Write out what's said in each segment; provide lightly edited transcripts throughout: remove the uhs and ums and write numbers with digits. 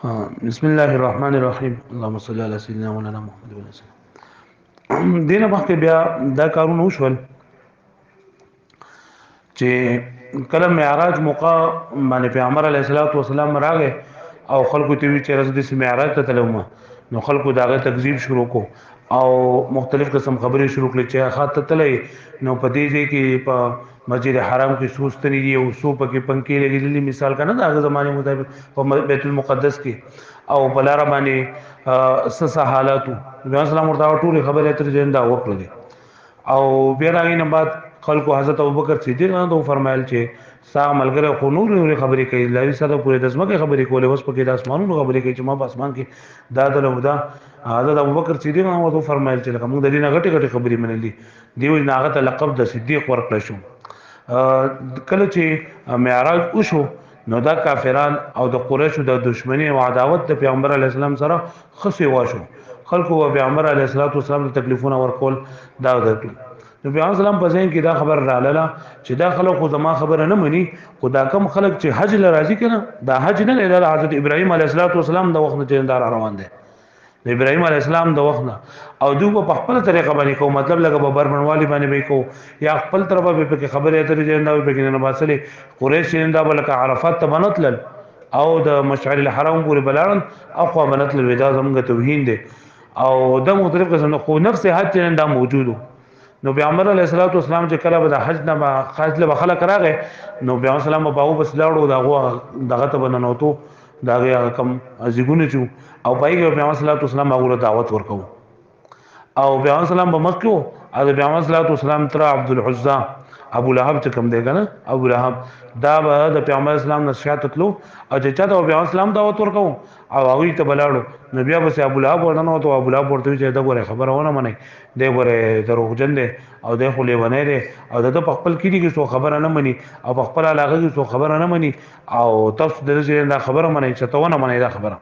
بسم الله الرحمن الرحیم اللهم صل علی سیدنا مولانا محمد وسلم. دینه مخکې بیا دا کارونه وشول چې کله معراج موقع باندې پیغمبر علیه الصلاۃ والسلام راغی او خلکو ته وی چې راځي د معراج ته تلومه نو خلکو داغه تکذیب شروع کو او مختلف قسم خبرې شروع کړي چې خاطر تلې نو په دې کې په مسجد حرام کې سوستنی دی او سو پکې پنکې لګېدلې مثال کنه داغه زمانه مطابق په بیت المقدس کې او بلاره باندې سسه حالاتو نبی اسلام ورته ټول خبره تر جندا وکړه او بیا راغی نه بعد خلکو حضرت ابوبکر صدیق رضی الله فرمایل چې سا ملګری خو نور خبرې کوي لاري سره پورې د اسمه خبرې کولې اوس پکې د اسمانونو خبرې کوي چې ما په اسمان کې دا دلودا حضرت ابوبکر صدیق رضی الله فرمایل چې لکه موږ د دې نه غټي غټي خبرې منلې دیو ناغه ته لقب د صدیق ورکړ شو کله چې معراج وشو نو دا کافران او د قریشو د دشمنی او عداوت د پیغمبر علی السلام سره خصي واشو خلکو او پیغمبر علی السلام تکلیفونه ورکول دا درته نو پیغمبر اسلام په ځین کې دا خبر رااله چې دا خلک خو زما خبره نه مني خدا کم خلک چې حج لراځي کنه دا حج نه لري حضرت ابراهيم عليه السلام د وخت نه دار روان دي د ابراهيم عليه السلام د وخت نه او دوی په خپل طریقه باندې کو مطلب لګه په بربنوالي باندې به کو یا خپل طرفه به کې خبره اترې جندا به کې نه باسلې قریش جندا بلک عرفات ته بنتل او د مشعر الحرام پورې بلارن اقوا بنتل ودا زمغه توهین دي او د مختلف قسم خو نفس حج جندا موجودو نو پیغمبر علیه الصلاۃ والسلام چې کله به د حج نه خاص له خلک راغې نو پیغمبر سلام باو بس لاړو دغه ته بننوتو دغه کم ازګونه چو او پایګه پیغمبر صلی الله علیه وسلم هغه دعوت ورکو او پیغمبر سلام په مکه او پیغمبر صلی الله علیه وسلم تر عبد العزى ابو لهب ته کم دی کنه ابو لهب دا به د پیغمبر اسلام نشات تلو او چې چاته پیغمبر اسلام دعوت ورکو او هغه ته بلاړو نبی ابو ابو لهب ورننه او ابو لهب ورته چې دا غره خبره ونه مني دی غره دروغجن دی او د خو لیونه دی او د خپل کړي کې څو خبره نه مني او خپل علاقه کې څو خبره نه مني او تاسو د دې خبره مني چې ته ونه مني دا خبره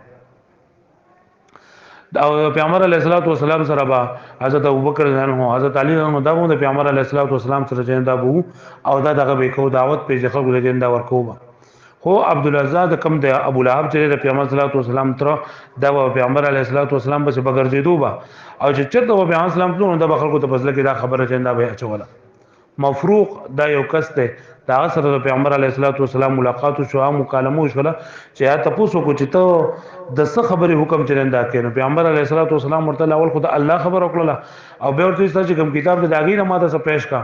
او پیغمبر علیه الصلاۃ والسلام سره با حضرت ابوبکر رضی الله عنه حضرت علی رضی الله عنه د پیغمبر علیه الصلاۃ والسلام سره جندا بو او دا دغه به کو دعوت په ځخه غو جندا ورکو خو عبد العزاد کم د ابو لهب چې د پیغمبر صلی الله علیه وسلم تر دا پیغمبر علیه الصلاۃ والسلام به بغرضیدو با او چې چرته پیغمبر اسلام ته د خلکو ته فضل کې دا خبره جندا به اچوله مفروق دا یو کس ته دا سره د پیغمبر علیه الصلاۃ والسلام ملاقات شو مکالمه شوله چې یا تاسو کو چې ته د څه خبره حکم چرنده کینو پیغمبر علیه الصلاۃ والسلام ورته اول خدای الله خبر وکړه او به ورته چې کوم کتاب د داغي نه ماته څه پېښ کا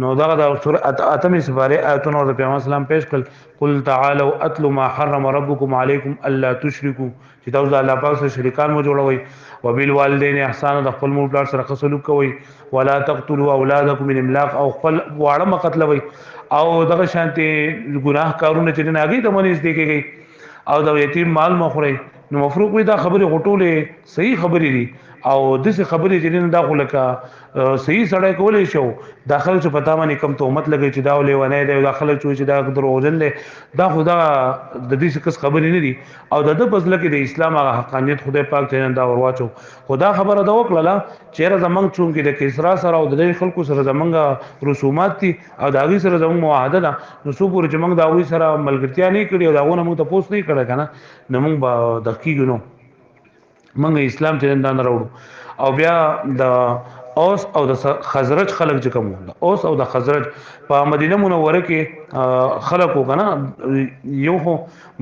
نو دا د سورۃ اتمه سپاره آیتونو د پیغمبر اسلام پېښ کړ قل تعالوا اتلوا ما حرم ربكم عليكم الا تشركوا چې تاسو د الله پاک سره شریکان مو جوړوي وبالوالدین احسان د خپل مور پلار سره سلوک کوي ولا تقتلوا اولادکم من املاق او خپل واړه مقتلوي او دغه شانتي ګناه کارونه چې نه اگې د منځ دی کېږي او د یتیم مال مخوري نو مفروق وي دا خبره غټولې صحیح خبرې دي او د څه خبرې چې نه دا خلک صحیح سړی کولې شو داخل چې پتا باندې کم تهمت لګي چې دا ولې ونه دی داخله چې دا دروغجن دی دا خدا د دې څه خبرې نه دي او د بدل کې د اسلام هغه حقانیت خدای پاک ته دا ورواچو خدا خبره دا وکړه چې زمنګ چون کې د کسرا سره او د خلکو سره زمنګ رسومات دي او د هغه سره زمنګ معاهده ده نو سو پور چې موږ دا وی سره ملګرتیا نه کړی او داونه موږ ته پوس نه کړه کنه نو موږ به د کیګنو موږ اسلام ته نه راوړو او بیا د اوس او د خزرج خلک چې کوم د اوس او د خزرج په مدینه منوره کې خلکو کنه یو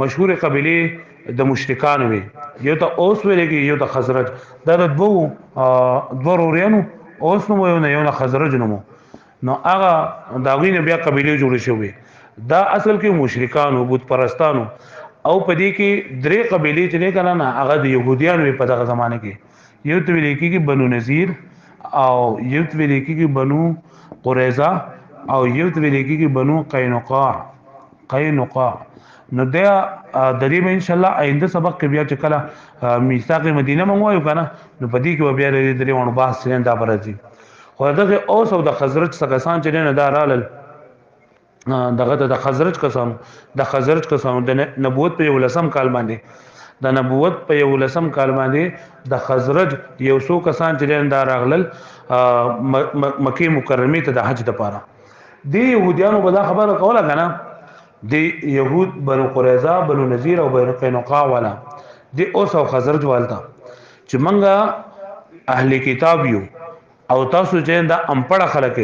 مشهور قبيله د مشرکان وي یو ته اوس ویلږي یو د خزرج دا د دوه ورونو اوس نو یو نه خزرج نو نو هغه دا غینه بیا قبيله جوړ شوی دا اصل کې مشرکان او بت پرستانو او پدې کې درې قبيله چې نه کړه نه هغه د يهوديان په دغه زمانه کې یو ته ویل کېږي بنو نذیر او یو ته ویل کېږي بنو قریظه او یو ته ویل کېږي بنو قینقاع نو دا د دې به ان شاء الله آینده سبق کې بیا چې کله میثاق مدینه مونږ وایو کنه نو پدې کې بیا درې ونه بحث نه دا برځي خو دغه اوس او د خزرج څخه سان چې نه دارال دغه د خزرج کسانو د نبوت په ولسم کال باندې د نبوت په یو لسم کال باندې د خزرج یو څو کسان چې دا راغلل مکه مکرمه ته د حج لپاره دی يهوديانو به دا خبره کوله کنه دی يهود بنو قریظه بنو نذیر او بنو قینقاع والا دی اوس او خزرج والتا چې منګه اهلی کتاب یو او تاسو چې دا امپړه خلک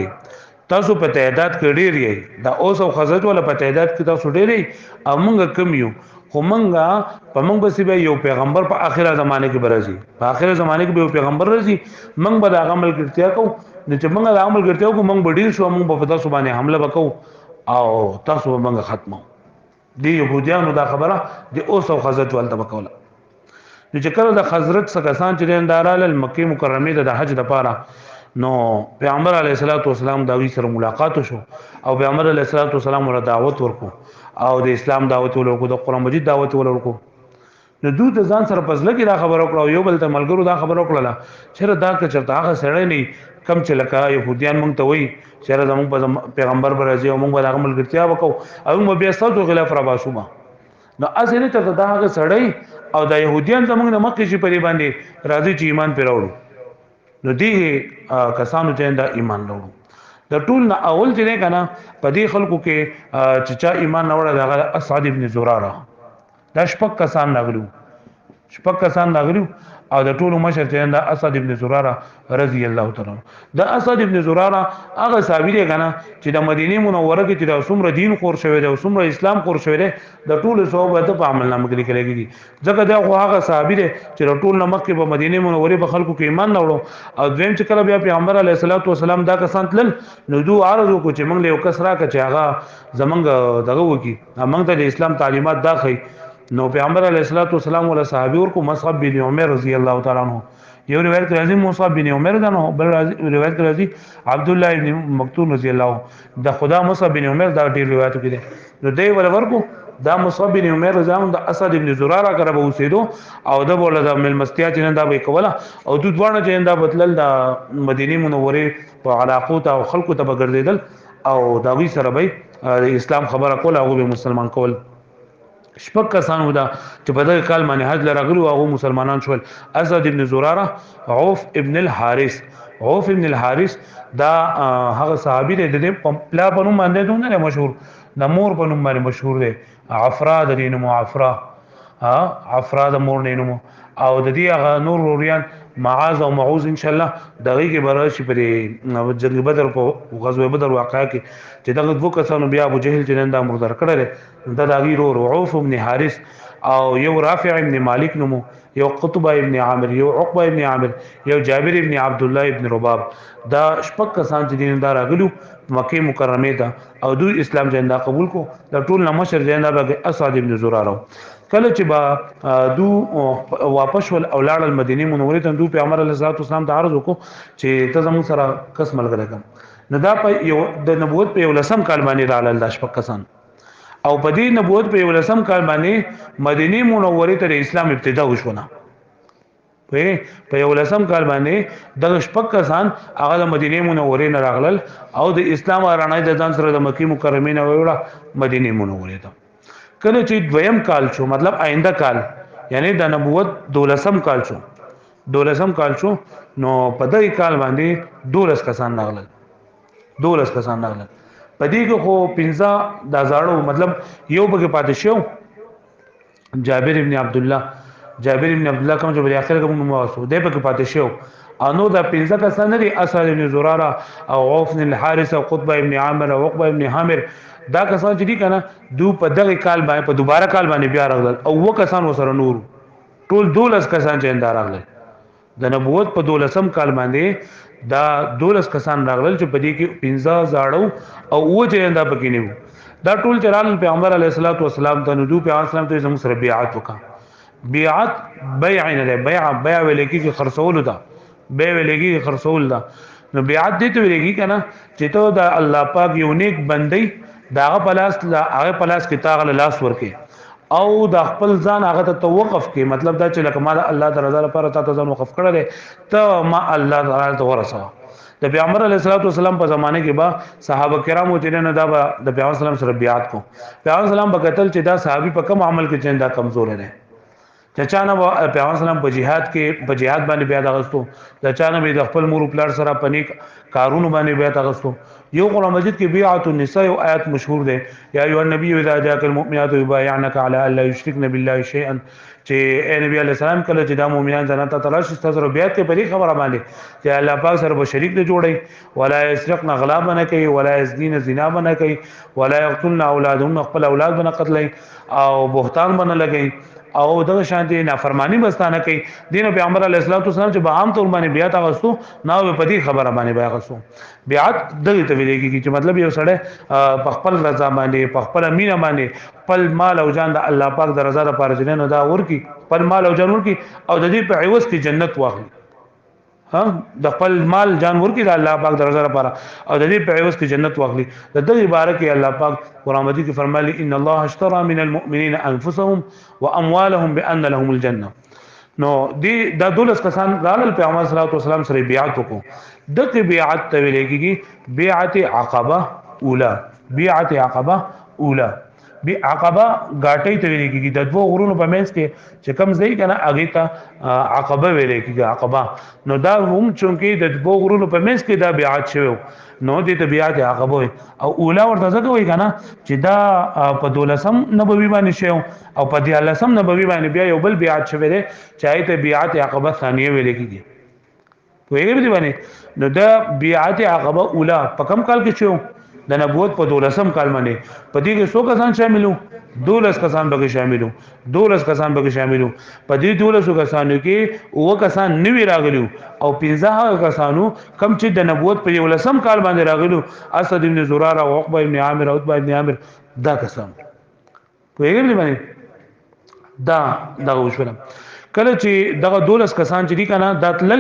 تاسو په تعداد کې ډیر یې دا اوس او خزرج ولا په تعداد کې تاسو ډیر یې او منګه کم یو خو منګه په منګ بس به یو پیغمبر په اخره زمانه کې برازي په اخره زمانه کې به یو پیغمبر راځي منګ به د عمل کړتیا کو د چې منګه د عمل کړتیا کو منګ ډیر شو منګ په تاسو باندې حمله وکاو او تاسو منګه ختمو دی يهوديانو دا خبره دی اوس او خزرج ولته وکوله نو چې کله د خزرج څخه کسان چې داراله مکه مکرمه د حج د پاره نو پیغمبر علیه الصلاۃ والسلام دا وی سره ملاقات شو او پیغمبر علیه الصلاۃ والسلام ول دعوت ورکو او د اسلام دعوت ورکو د قران مجید دعوت ورکو نو دوی د ځان سره پزله کې دا خبر وکړو یو بل ته ملګرو دا خبر وکړه چې دا که چرته هغه سړی نه کم چې لکه يهوديان مونږ ته وای چې زموږ په پیغمبر برازي او مونږ به هغه ملګرتیا وکړو او موږ بیا ستاسو خلاف را باسو ما نو اسنه ته دا هغه سړی او د يهوديان زموږ نه مکه شي پرې باندې راځي چې ایمان پیراوړو نو دی کسانو چې دا ایمان وروړو د ټول نه اول چې کنه په دې خلکو کې چې چا ایمان نه وړه د اسعد ابن زراره دا شپږ کسان راغلو او د ټولو مشر چې دا اسد ابن زراره رضی الله تعالی دا اسد ابن زراره هغه صحابي دی کنه چې د مدینه منوره کې چې د څومره دین خور شوی دی او څومره اسلام خور شوی دی د ټولو صحابه په عمل نامه کې لیکلي ځکه دا هغه صحابي دی چې د ټول نمک کې په مدینه منوره په خلکو کې ایمان نه وړو او دویم چې کله بیا پیغمبر علیه الصلاۃ والسلام دا کسان تل نو دوه عرض وکړو چې موږ له یو کس راکړه چې هغه زمونږ دغه وکی موږ ته د اسلام تعلیمات دا خي نو پیغمبر علیه الصلاۃ والسلام ول صحابي ورکو مصعب بن عمر رضی الله تعالی عنہ یو روایت راځي مصعب بن عمر دا نو بل روایت راځي عبد الله ابن مکتوم رضی الله دا خدا مصعب بن عمر دا ډیر روایت کې دي نو دی ول ورکو دا مصعب بن عمر رضی الله د اسد ابن زراره کړه به اوسېدو او د بوله د مل مستیات نه دا به کوله او دوه ځوان چې دا بدلل د مدینه منوره په علاقو ته او خلکو ته بغردیدل او دا وی سره به اسلام خبره کوله او به مسلمان کول شپږ کسان ودا چې په دغه کال باندې حج لرغلو او مسلمانان شول اسد ابن زراره عوف ابن الحارث دا هغه صحابي دی د پلا په نوم باندې دونه مشهور د مور په نوم باندې مشهور دی عفرا د دینمو عفرا د مور نینمو او د دې هغه نور وریان معاذ او معوذ ان شاء الله دغه کې براشي په جنگ بدر په غزوه بدر واقعا کې چې دغه دوه کسانو بیا ابو جهل چې نن دا مردار کړل د داغي رو عوف ابن حارث او یو رافع ابن مالک نمو یو قطبه ابن عامر یو عقبه ابن عامر یو جابر ابن عبد الله ابن رباب دا شپږ کسان چې دیندار راغلو مکه مکرمه ته او دوی اسلام جندا قبول کو د ټول نمشر جندا به اسد ابن زراره کله چې با دو واپس ول اولاد المدینه منوره ته دو پیغمبر علیه الصلاه والسلام ته عرض وکړو چې ته زموږ سره کس ملګری کم نه دا په یو د نبوت په ولسم کال باندې راغلل د شپږ کسان او په دې نبوت په ولسم کال باندې مدینه منوره ته اسلام ابتدا وشونه په یو ولسم کال باندې د شپږ کسان هغه د مدینه منوره نه راغلل او د اسلام رڼا د ځان سره د مکه مکرمه نه وړه مدینه منوره ته کله چې دویم کال شو مطلب آینده کال یعنی د نبوت دولسم کال شو نو په دغه کال باندې 12 کسان راغلل په دې کې خو 15 د زاړو مطلب یو بګه پاتې شو جابر ابن عبد الله کوم چې په اخر کې موږ مواسو دی په پاتې شو انو دا 15 کسان لري اسد ابن زراره او عوف بن الحارث او قطبه ابن عامر او عقبه ابن حامر دا کسان چې دي کنه دو په دغه کال باندې په دوباره کال باندې بیا راغلل او و کسان وسره نور ټول 12 کسان چې اندار راغلل د نبوت په 12م کال باندې دا 12 کسان راغلل چې په دې کې 15 زاړو او و چې انده پکې نیو دا ټول چرال پیغمبر علیه الصلاۃ والسلام ته نو پیغمبر اسلام ته زموږ سره بیعت وکړه بیعت بیع نه بیع ولکې کې خرڅول دا بیع ولکې خرڅول دا نو بیعت دې ته ولکې کنه چې ته د الله پاک یو نیک بندي داغه پلاس کې تاغه لاس ورکې او د خپل ځان هغه ته توقف کې مطلب دا چې لکه ما الله تعالی رضا لپاره ته ځان وقف کړل ته ما الله تعالی ته ورسو د پیغمبر علیه الصلاۃ والسلام په زمانه کې با صحابه کرامو چې نه دا د پیغمبر سلام سره بیعت کو پیغمبر سلام په قتل چې دا صحابي په کوم عمل کې چنده کمزور دي د چانه پیغمبر سلام په جهاد کې په جهاد باندې بیا دغستو د چانه به د خپل مور پلار سره پنیک کارونو باندې بیا دغستو یو قرآن مجید کې بیعت النساء یو آیت مشهور ده یا ایها النبی اذا جاءك المؤمنات يبايعنك على الا يشركن بالله شيئا چې اے نبی علیہ السلام کله چې د مؤمنان ځان ته تلاش ستاسو بیعت کې پرې خبره باندې چې الله پاک سره به شریک نه جوړي ولا يسرقن غلا نه کوي ولا يزنين زنا نه کوي ولا يقتلن اولادهم خپل اولاد نه قتلای او بهتان نه لګي او دغه شانتي نافرمانی بستانه کوي دین پیغمبر علیه الصلوۃ والسلام چې به عام طور باندې بیعت اغستو نو په دې خبره باندې بیا اغستو بیعت دغه ته ویل کیږي چې مطلب یو سړی په خپل رضا باندې په خپل امینه باندې خپل مال او جان د الله پاک د رضا لپاره جننه دا ورکی خپل مال او جان ورکی او د دې په عوض کې جنت واخلي ها د خپل مال جان ورکی د الله پاک د رضا لپاره او د دې په عوض کې جنت واخلي د دې بارک الله پاک قرآن مجید کې فرمایلی ان الله اشترى من المؤمنين انفسهم واموالهم بان لهم الجنه نو دی دا دولس کسان رال پیغمبر صلی الله علیه وسلم سره بیعت وکړو دغه بیعت ته ویل کېږي بیعت عقبه اوله بیعت عقبه اوله بی عقبه غاټي ته ویل کېږي د دوه غرونو په منځ کې چې کم ځای کنه هغه ته عقبه ویل کېږي عقبه نو دا هم چونکې د دوه غرونو په منځ کې دا بیعت شوی نو د بیعت عقبه او اوله ورته ځکه وایي کنه چې دا په دولسم نبوي باندې شوی او په دیالسم نبوي باندې بیا یو بل بیعت شوی دی چې ته بیعت عقبه ثانیه ویل کېږي وایي به باندې نو دا بیعت عقبه اوله په کم کال کې شوی د نبوت په 12 کال باندې په دې کې 100 کسان شاملو 12 کسان به شاملو 12 کسان به شاملو په دې 12 کسانو کې او کسان نوی راغلو او 15 کسانو کم چې د نبوت په 11 کال باندې راغلو اسد ابن زراره او عقبه ابن عامر او عتبه ابن عامر دا کسان په یوه باندې دا وشول کله چې دغه 12 کسان چې دي کنه داتل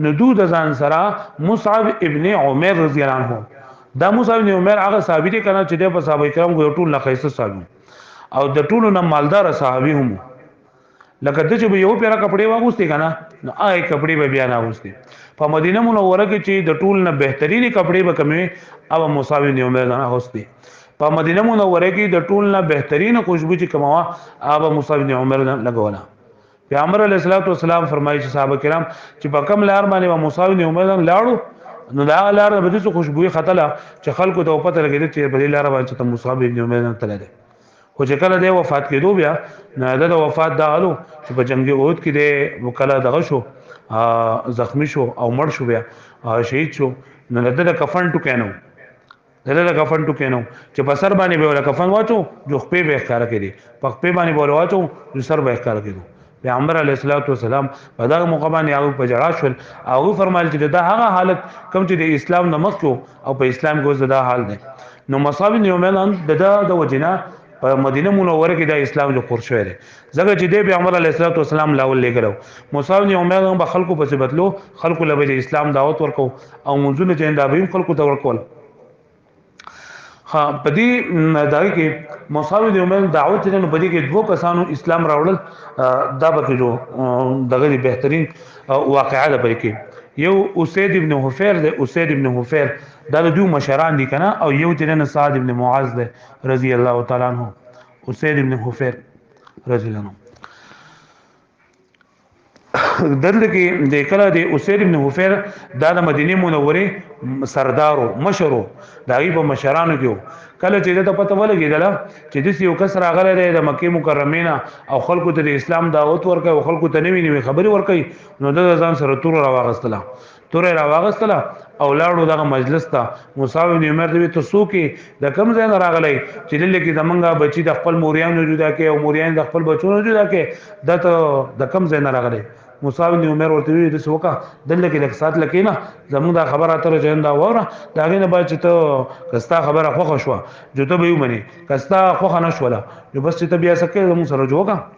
ندو د ځان سره مصعب ابن عمر رضی الله عنه دا مصعب ابن عمر هغه صحابي دي کنه چې د صحابه کرام کو ټول نه خیسه صحابي او د ټولو نه مالدار صحابي هم لکه د چې یو پیرا کپڑے واغوستي کنه نو آی کپڑے به بیان واغوستي په مدینه منوره کې چې د ټول نه بهترینی کپڑے به کمی او مصعب ابن عمر نه واغوستي په مدینه منوره کې د ټول نه بهترین خوشبو چې کموا او مصعب ابن عمر نه لګولا پیغمبر علیه الصلوۃ والسلام فرمایي چې صحابه کرام چې په کم لار باندې مصعب ابن عمر لاړو نو دا لار به د خوشبوئی خطله چې خلکو ته پته لګیږي چې په دې لار باندې ته مصعب ابن عمر نه تللی خو چې کله د وفات کېدو بیا نه د وفات دا غلو چې په جنگ احد کې د وکاله دغه شو زخمی شو او مړ شو بیا شهید شو نو د کفن ټکینو دله کفن ټکینو چې په سر باندې به ولا کفن واچو جو خپې به ښکارا کړي په خپې باندې بول واچو جو سر به ښکارا کړي پیغمبر علیه الصلاۃ والسلام په دغه موقع باندې هغه په جړا شول هغه فرمایل چې دا هغه حالت کوم چې د اسلام نه مخکو او په اسلام کې زدا حال دی نو مصعب بن عمر د وجنا په مدینه منوره کې د اسلام جو خور شوی دی ځکه چې د پیغمبر علیه الصلاۃ والسلام لاول لګلو مصعب بن عمر به خلکو په بدلو خلکو له د اسلام دعوت ورکو او منځونه چې اندابیم خلکو ته ورکول ها پدې دغه کې مصعب بن عمر دعوت دینو پدې کې دوه کسانو اسلام راوړل دا به جو دغه بهترین واقعه ده پدې کې یو اسید ابن حفیر ده اسید ابن حفیر دا د دوه مشران دي کنه او یو چې سعد ابن معاذ ده رضی الله تعالی عنہ اسید ابن حفیر رضی الله عنه دلته کې د کله د اسید ابن حفیر د مدینه منوره سردارو مشرو دغه په مشرانو کې کله چې د پته ولګیدل چې د یو کس راغله د مکه مکرمه او خلکو ته د اسلام دعوت ورکړي او خلکو ته نوې خبري ورکړي نو د ځان سره تور راوغستله او لاړو دغه مجلس ته مصعب بن عمر دوی ته سوکي د کم ځای راغلی چې دلته کې زمونږه بچی د خپل موریانو جدا کې او موریان د خپل بچونو جدا کې د کم ځای راغلی مصعب بن عمر ورته وی د سوکا دلته کې لک سات لکینا زموږ دا خبره اتره جندا وره دا غینه با چې ته کستا خبره خوښ شو جو ته به ومني کستا خوښ نه شولا جو بس چې ته بیا سکه زموږ سره جوګه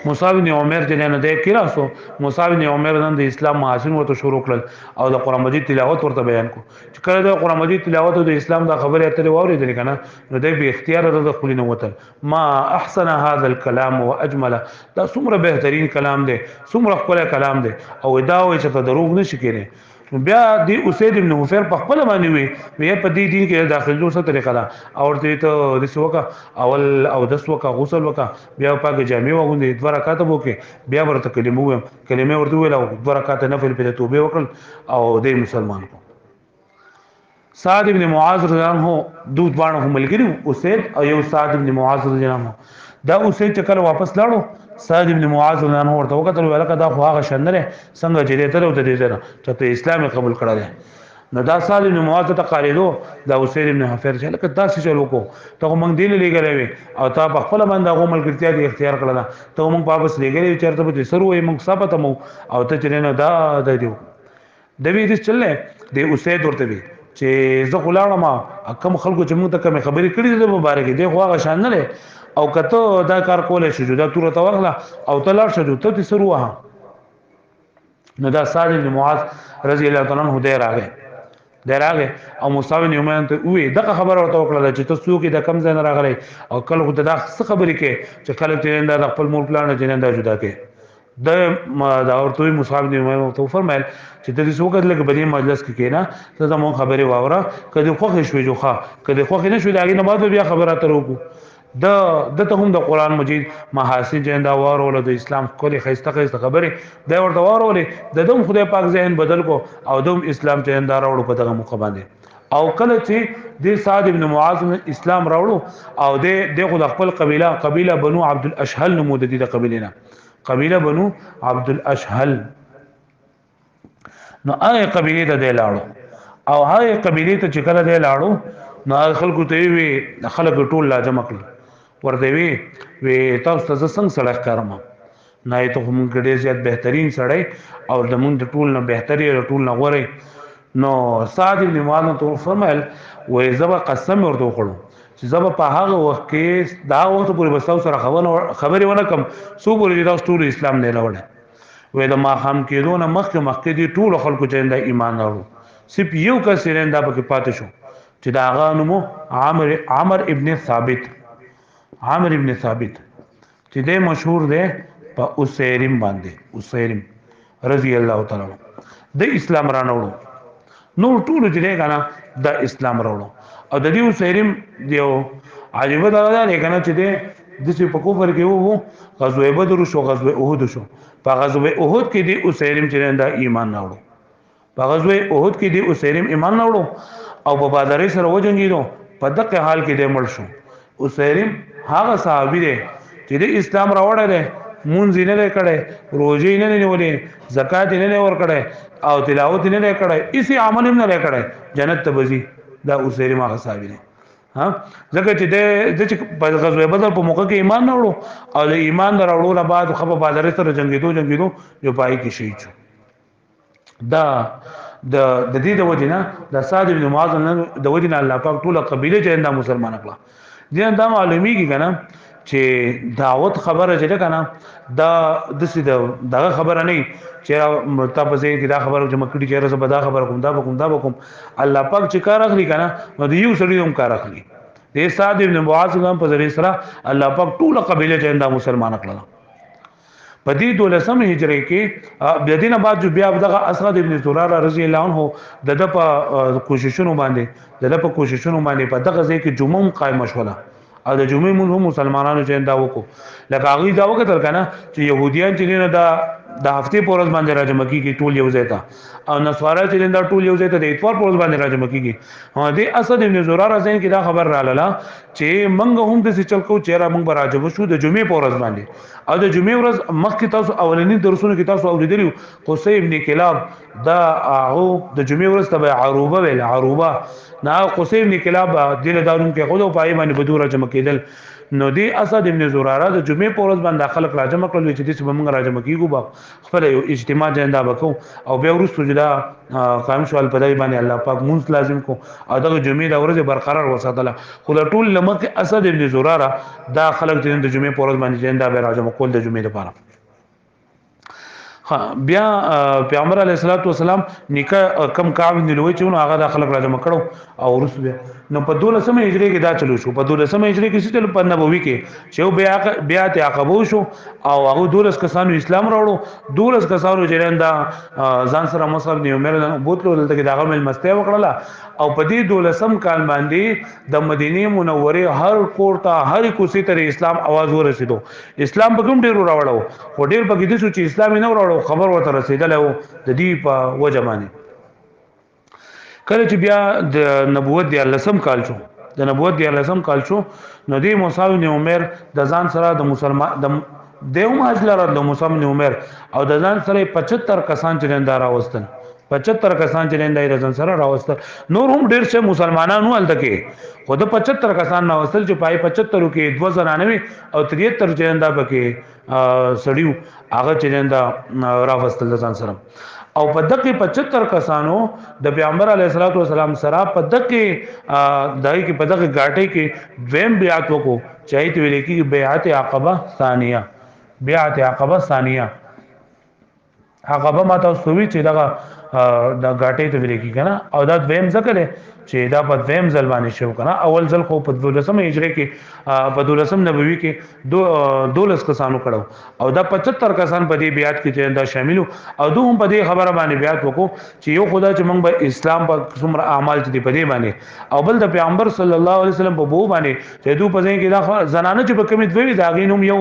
مصعب بن عمر چې نه د کیراسو مصعب بن عمر نن د اسلام محاسن ورته شروع کړل او د قران مجید تلاوت ورته بیان کو چې کله د قران مجید تلاوت او د اسلام د خبره اترې واورېدل کنه نو د به اختیار د خپل نه وته ما احسن هذا الكلام واجمل دا څومره بهترین کلام دی څومره خپل کلام دی او دا وایي چې ته دروغ نشي کېنه بیا دی اسید ابن حفیر په خپل باندې وی په دې دین کې داخلو څه طریقه ده او ته د سوکا اول او د سوکا غسل وکا بیا پاک جامع وغوندي دوه رکعات وکي بیا ورته کلمه ورته ویل او دوه رکعات نفل په توبه وکړ او د مسلمان کو سعد ابن معاذ رضی الله عنه دوه باندې ملګری اسید او یو سعد ابن معاذ رضی الله عنه دا اسید چې کله واپس لاړو سعد ابن معاذ رضی الله عنه ورته وکړل ولکه دا خو هغه شندره څنګه چې دې ته او دې ته چې اسلام قبول کړل نو دا سعد ابن معاذ ته قاریدو دا اسید ابن حفیر چې لکه دا څه چلو کو ته موږ دی لګلې او تا په خپل باندې هغه ملګرتیا دي اختیار کړل ته موږ واپس لګلې چیرته به سر وې موږ ثابت مو او ته چې نه دا د دیو د دې چلې د اسید ورته وی چې زه غلاړم کم خلکو چې موږ ته کوم خبرې کړې ده مبارک دی خو هغه شان نه او کته دا کار کولای شو دا تور ته واغله او تلار شو ته سر وها نو دا سعد بن معاذ رضی الله تعالی عنہ دراغه او مصعب بن عمر ته وی دغه خبر ورته وکړه چې تاسو کې د کم ځای نه راغلی او کله خو دا څه خبرې کې چې کله چې دا خپل مول پلان نه دا جدا کې دا ورته مصعب بن عمر ته فرمایل چې د دې څوک لګ بلې مجلس کې کېنا ته زموږ خبرې واوره کله خو شوي جوخه کله خو نه شوي داګه نه بعد بیا خبره ترو د ته هم د قران مجید محاسن جندا وارول د اسلام کلی خيسته خبره دا ورته وارولې د دوم خدای پاک ذهن بدل کو او دوم اسلام جندا راوړو په دغه موقع باندې او کله چې د سعد ابن معاذ اسلام راوړو او د خپل قبيله بنو عبد الاشهل نمود دي د قبيله قبيله بنو عبد الاشهل نو هغه قبيله ته دی لاړو او هغه قبيله ته چې کله دی لاړو نو خلکو ته وی خلک ټول لا جمع کړل ورته وی تاسو ته څنګه سړی کارم نه ته هم ګډې زیات بهترین سړی او د مونږ ټول نه بهتري ټول نه غوري نو سعد بن معاذ ته فرمایل وې زبا قسم ورته وکړو چې زبا په هغه وخت کې دا وخت پورې بساو سره خبرې ونه کم سو پورې دا ټول اسلام نه لوړ وې دا ما هم کېدو نه مخکې دي ټول خلکو چې د ایمان راوړو سپ یو کس رنده پکې پاتې شو چې دا هغه نوم عمر ابن ثابت عامر ابن ثابت چې د مشهور دی په اسیرم باندې اسیرم رضی الله تعالی د اسلام رانوړو نور ټول چې کنه د اسلام راوړو او د دې اسیرم دیو عجیب دا نه کنه چې د څه په کوفر کې وو غزوه بدر شو غزوه احد شو په غزوه احد کې د اسیرم چې د ایمان راوړو په غزوه احد کې د اسیرم ایمان راوړو او په بدر سره وجنګیدو په دغه حال کې د مړ شو اسیرم هغه صحابي دی چې د اسلام راوړل دی مونږ نه کړي روزي نه نیولې زکات نه ور کړي او تلاوت نه کړي اسی عمل نه کړي جنت ته بزي دا اوسېری ما صحابي دی ها ځکه چې د غزوه بدر په موقع کې ایمان نه وړو او د ایمان راوړلو نه بعد خو په بازار سره جنگیدو جو پای کې شهید شو دا د دې د وجنه د سعد بن معاذ د وجنه الله پاک ټول قبيله چې انده مسلمان کړه دین دا معلومیږي کنه چې دعوت خبره چې کنه دا دغه خبره نه چې متابزه کې دا خبره چې مکړي چې رسو دا خبره کوم الله پاک چې کار اخلي کنه نو یو سړي هم کار اخلي د سعد ابن معاذ په ذریعہ سره الله پاک ټول قبيله چې انده مسلمان کړه په دې 12 هجری کې د دینه بعد جو بیا دغه اسعد ابن زراره رضی الله عنه د په کوششونو باندې په دغه ځای کې جمعه قائم شوله او د جمعې مونږ هم مسلمانانو چې دا وکړو لکه هغه دا وکړل کنه چې يهوديان چې نه د هفته پورز باندې راځم کیږي ټول یو ځای ته او نصارا چې دا ټول یو ځای ته د اتوار پورز باندې راځم کیږي ها دې اسد ابن زراره زین کې دا خبر را لاله چې منګ هم د چل کو چیرې منګ راځو شو د جمعې پورز باندې او د جمعې ورځ مخکې تاسو اولنی درسونه کې تاسو اوریدلی قصي ابن کلاب دا هغه د جمعې ورځ ته عروبه ویل عروبه نا قصي ابن کلاب دل دارون کې خود او پای باندې بدور جمع کېدل نو دی اسد ابن زراره د جمعې په ورځ باندې خلک راجمع کړل چې دې به موږ راجمع کیږو با خپل یو اجتماع جندا وکړو او بیا ورسره جدا قائم شوال پدای باندې الله پاک مونږ لازم کو او د جمعې د ورځ برقرار وساتله خو ټول لمکه اسد ابن زراره دا خلک چې د جمعې په ورځ باندې جندا به راجمع کول د جمعې لپاره بیا پیغمبر علیه الصلاۃ والسلام نکاح کم کعب بن لوی چې هغه د خلک راجمع کړو او ورسره نو په 12 هجری کې دا چلو شو په 12 هجری کې چې چلو په نبوي کې چې بیعت عقبه شو او هغه 12 کسانو اسلام راوړو 12 کسانو چې دا ځان سره مصعب بن عمر بوتلو دلته کې داغه مل مسته وکړه او په دې 12 کال باندې د مدینه منوره هر کوړه هر کوسي تر اسلام आवाज ورسېدو اسلام په کوم ډیرو راوړو خو ډیر په کې چې اسلام نه راوړو خبر ورته رسیدل او د دې په وجه باندې کله چې بیا د نبوت دی لسم کال شو د نبوت دی لسم کال شو نو دی مصعب بن عمر د ځان سره د مسلمان د دیوم اجلره د مصعب بن عمر او د ځان سره 75 کسان چې ننداره واستل 75 کسان چې ننداره ځان سره راوستل نور هم ډیر شه مسلمانانو ال تکي خود 75 کسان نه واستل چې پای 75 کې 299 او 73 چې نندا پکې سړیو هغه چې نندا راوستل ځان سره او په دغه 75 کسانو د پیغمبر علیه الصلاۃ والسلام سره په دغه دای کې په دغه غاټي کې دویم بیعت وکړو چاہیت ویل کې بیعت عقبه ثانیه بیعت عقبه ثانیه عقبه ماته سوي چې دغه د غاټي ته ویل کې کنه او دا دویم ځکه چې دا په دویم ځل باندې شو کنه اول ځل خو په 12 هجری کې په 12 نبوي کې 12 کسانو کړو او دا 75 کسان په دې بیعت کې چې دا شامل او دوه په دې خبره باندې بیعت وکړو چې یو خدا چې موږ به اسلام په څومره اعمال چې په دې باندې او بل د پیغمبر صلی الله علیه وسلم په بو باندې چې دوه په ځای کې دا زنانه چې په کمی دوی دا غینوم یو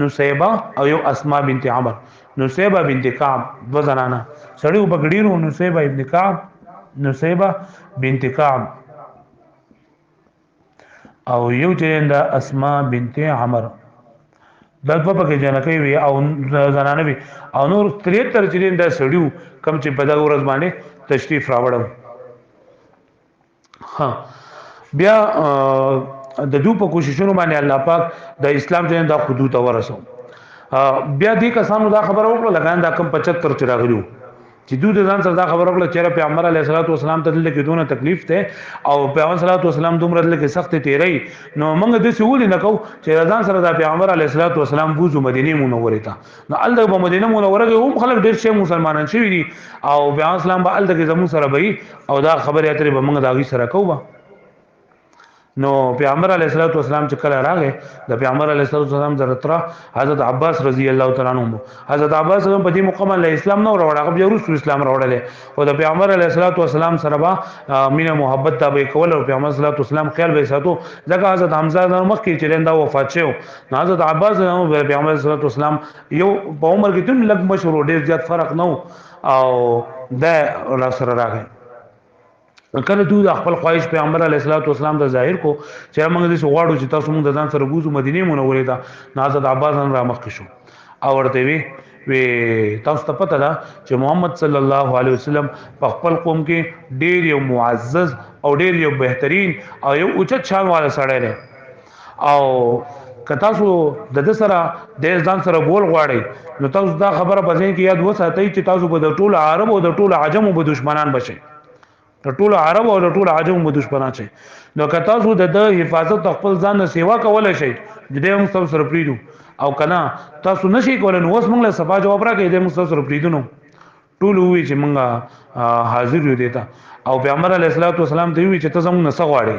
نصیبه او یو اسماء بنت عمر نصیبه بنت کعب دو زنانه سړیو بغډیرو نصیبه ابن کعب نصیبه بنت کعب او یو چې دا اسماء بنت عمر دا په پکې جنکې وي او زنانه وي او نور 73 چې دا سړیو کم چې په دا ورځ باندې تشریف راوړم ها بیا د دوی په کوششونو باندې الله پاک د اسلام چې دا حدود ورسو بیا دې کسانو دا خبر وکړه لګان دا کم 75 چې راغلو چې دوی د ځان سره دا خبر وکړه چې پیغمبر علیه الصلاۃ والسلام ته دلته کې دونه تکلیف ته او پیغمبر صلی الله علیه وسلم دومره دلته کې سخت تیری نو موږ د سهول نه کو چې ځان سره د پیغمبر علیه الصلاۃ والسلام بوزو مدینه منوره ته نو ال د مدینه منوره کې هم خلک ډیر شي مسلمانان شي دي او پیغمبر اسلام به ال د زمو سره وي او دا خبره اترې به موږ داغي سره کوو نو پیغمبر علیه الصلاۃ والسلام چې کله راغې د پیغمبر علیه الصلاۃ والسلام زرترا حضرت عباس رضی الله تعالی عنہ حضرت عباس هم په دې مقام له اسلام نو راوړ هغه بیا رسول اسلام راوړل او د پیغمبر علیه الصلاۃ والسلام سره با مینه محبت تابع کول او پیغمبر صلی الله علیه وسلم خیال به ساتو ځکه حضرت حمزه مخ کې چې لندا وفات شو حضرت عباس هم پیغمبر صلی الله علیه وسلم یو په عمر کې تم لګ مشهور ډیر زیات فرق نو او د را سره راغی کله دوی خپل خواهش پیغمبر علیه الصلاۃ والسلام ته ظاهر کو چې موږ دې غواړو چې تاسو موږ د ځان سره بوزو مدینه منوره ته حضرت عباس هم را مخ شو او ورته وی تاسو ته پته ده چې محمد صلی الله علیه وسلم په خپل قوم کې ډیر یو معزز او ډیر یو بهترین او یو اوچت شان والا سړی دی او که تاسو د سره د ځان سره بول غواړئ نو تاسو دا خبره په ځین کې یاد وساتئ چې تاسو به د ټول عرب او د ټول عجم به دشمنان بشئ د ټول عرب او د ټول عجم به دشمنان شي نو که تاسو د حفاظت خپل ځان نه سیوا کولای شئ د دې هم تاسو سره پریدو او کنا تاسو نشئ کولای نو اوس موږ له صفا جواب راکړئ د موږ سره پریدو نو ټول وی چې موږ حاضر یو دیتا او پیغمبر علیه الصلاۃ والسلام ته وی چې ته زموږ نه سغواړي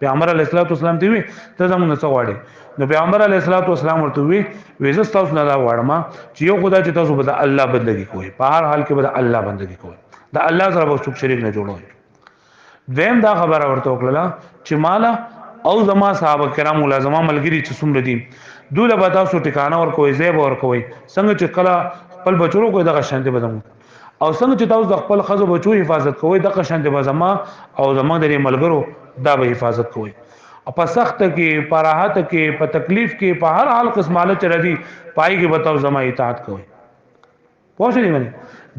پیغمبر علیه الصلاۃ والسلام ته وی ته زموږ نه سغواړي نو پیغمبر علیه الصلاۃ والسلام ورته وی وې زه تاسو نه دا واړم چې یو خدای چې تاسو به الله بندگی کوئ په هر حال کې به الله بندگی کوئ دا الله سره به څوک شریک نه جوړوي ویم دا خبره ورته وکړه چې مالا او زما صحابه کرام لازمه ملګری چې څومره دي دوله به تاسو ټکانه ور کوی زیب ور کوی څنګه چې کله خپل بچو کوی دغه شانته بدم او څنګه چې تاسو د خپل خزو بچو حفاظت کوی دغه شانته به زما او زما د ملګرو دا به حفاظت کوی او په سخت کې په راحت کې په تکلیف کې په هر حال قسماله چر دي پای کې بتاو زما اطاعت کوی پوښتنه باندې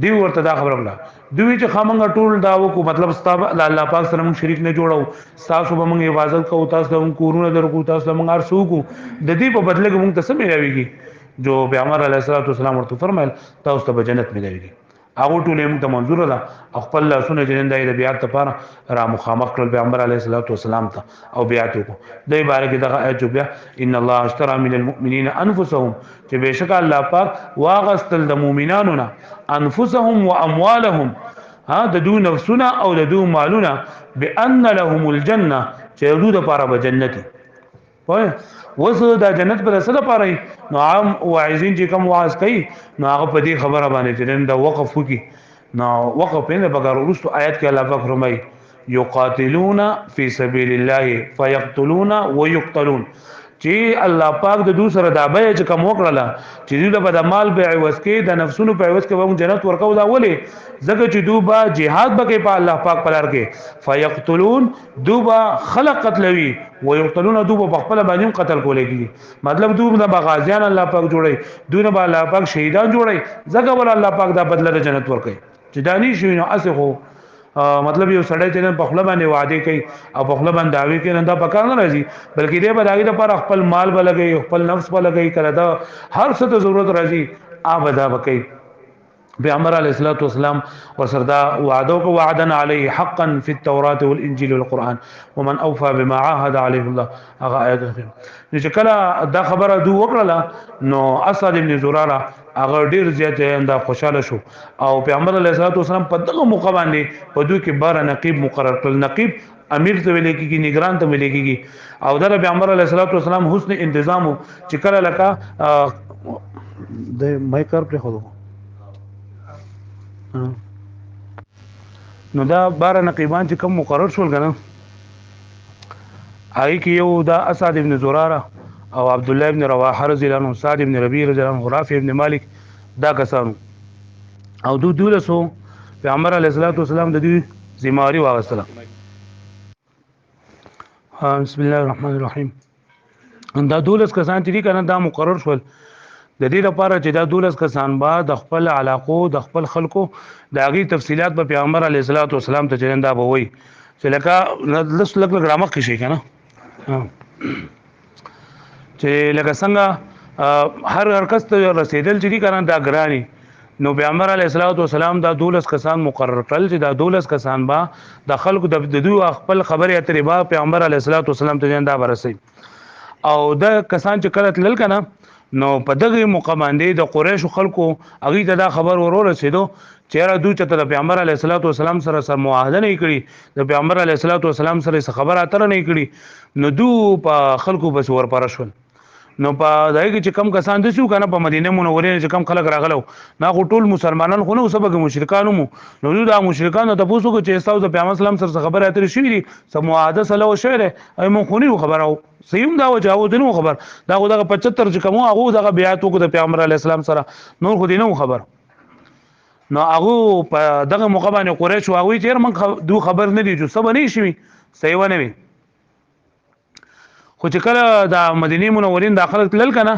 دی ورته دا خبره وکړه دوی چې خامنګ ټول دا وکړو مطلب ستاسو الله پاک سره موږ شریک نه جوړو تاسو به موږ حفاظت کوو تاسو موږ کورونه درکو تاسو موږ ارسو کو د دې په بدله کې موږ ته څه ملويږي جو پیغمبر علیه الصلاۃ والسلام ورته فرمایل تاسو ته جنت ملويږي هغه ټول موږ ته منظور ده خپل لاسونه جنندای د بیعت لپاره را مخامخ کړل پیغمبر علیه الصلاۃ والسلام ته او بیعت وکړو د باره کې دغه آیت بیا ان الله اشترى من المؤمنین انفسهم چې بشک الله پاک واغستل د مؤمنانو نه انفسهم واموالهم ها د دو نفسونه او د دو مالونه بان لهم الجنه چې دو د پاره به جنت وای وسه دا جنت پر سره پاره نو عام واعظین چې کوم واعظ کوي نو هغه په دې خبره باندې چې دا وقف وکي نو وقف نه بغیر ورستو آیت کې الله پاک فرمایي یقاتلون فی سبیل الله فیقتلون ويقتلون چې الله پاک د دو سره دا به چې کوم وکړه چې دوی له د مال به عوض کې د نفسونو په عوض کې به جنت ورکو دا ولې ځکه چې دوی جهاد بکې په الله پاک پلار کې فیقتلون دوی خلق قتلوي ويقتلون دوی په خپل باندې قتل کولې کیږي مطلب دوی د غازیان الله پاک جوړي دوی نه الله پاک شهیدان جوړي ځکه ول الله پاک دا بدله د جنت ورکي چې دانی شي نو اسه مطلب یو سړی چې په خپل باندې وعده کوي او په خپل باندې داوی کوي نه دا پکار نه راځي بلکې دې به داګه لپاره خپل مال بلګي خپل نفس بلګي کړه دا هر څه ته ضرورت راځي ابدا وکي پیغمبر علیه الصلاۃ والسلام وسردا وعده کو وعدن علیه حقا فی التوراۃ والانجیل والقرآن ومن اوفى بما عاهد علیه الله هغه آیت چې کله دا خبره دو وکړه نو اسد ابن زراره هغه ډیر زیات انده خوشاله شو او پیغمبر علیه الصلاۃ والسلام په دغه موقع باندې په دوی کې بار نقیب مقرر کړ نقیب امیر ته ویل کېږي نگران ته ویل کېږي او در پیغمبر علیه الصلاۃ والسلام حسن انتظام چې کله لکه د مایکر پر خو نو دا بار نقیبان چې کوم مقرر شول کنه هغه کې یو دا اسد ابن زراره او عبد الله ابن رواحه رضی الله عنه سعد ابن ربيع رضی الله عنه رافع ابن مالک دا کسانو او دو دولسو پیغمبر علیه الصلاۃ والسلام د دې ذمہواری واغستله بسم الله الرحمن الرحیم دا دولس کسان چې کنه دا مقرر شول د دې لپاره چې دا دولس کسان با د خپل علاقو د خپل خلکو د هغه تفصيلات په پیغمبر علیه الصلاۃ والسلام ته چرنده بوي چې لکه لس لک رامخ کې شي کنه چې لکه څنګه هر کس ته رسیدل چې کنه دا ګرانی نو پیغمبر علیه الصلاۃ والسلام دا دولس کسان مقرر کړل چې دا دولس کسان با د خلکو د دوی خپل خبره اترې با پیغمبر علیه الصلاۃ والسلام ته چرنده ورسي او د کسان چې کله تلل کنه نو په دغه موقع باندې د قریش خلکو هغه ته دا خبر ورور رسیدو چې را دوی ته د پیغمبر علیه الصلاۃ والسلام سره معاهده نه کړي د پیغمبر علیه الصلاۃ والسلام سره خبر اتر نه کړي نو دو په خلکو بس ور پرشول نو په دای کې چې کم کسان د شو کنه په مدینه منوره چې کم خلک راغلو نا ټول مسلمانان خو نو سبق مشرکانو نو دا مشرکان ته پوسو چې استاو د پیغمبر اسلام سره خبره اتر شي دي سم معاهده سره او شعر ای مون خونی خبره سیم دا وجاو دنو خبر دا خو دغه 75 چې کوم هغه دغه بیعت وکړه د پیغمبر علی السلام سره نور خو دینو خبر نو هغه په دغه موقع باندې قریش واوی چې من دو خبر نه دي چې سبا نه شي سیو نه وي خو چې کله د مدینه منورین داخله تلل کنه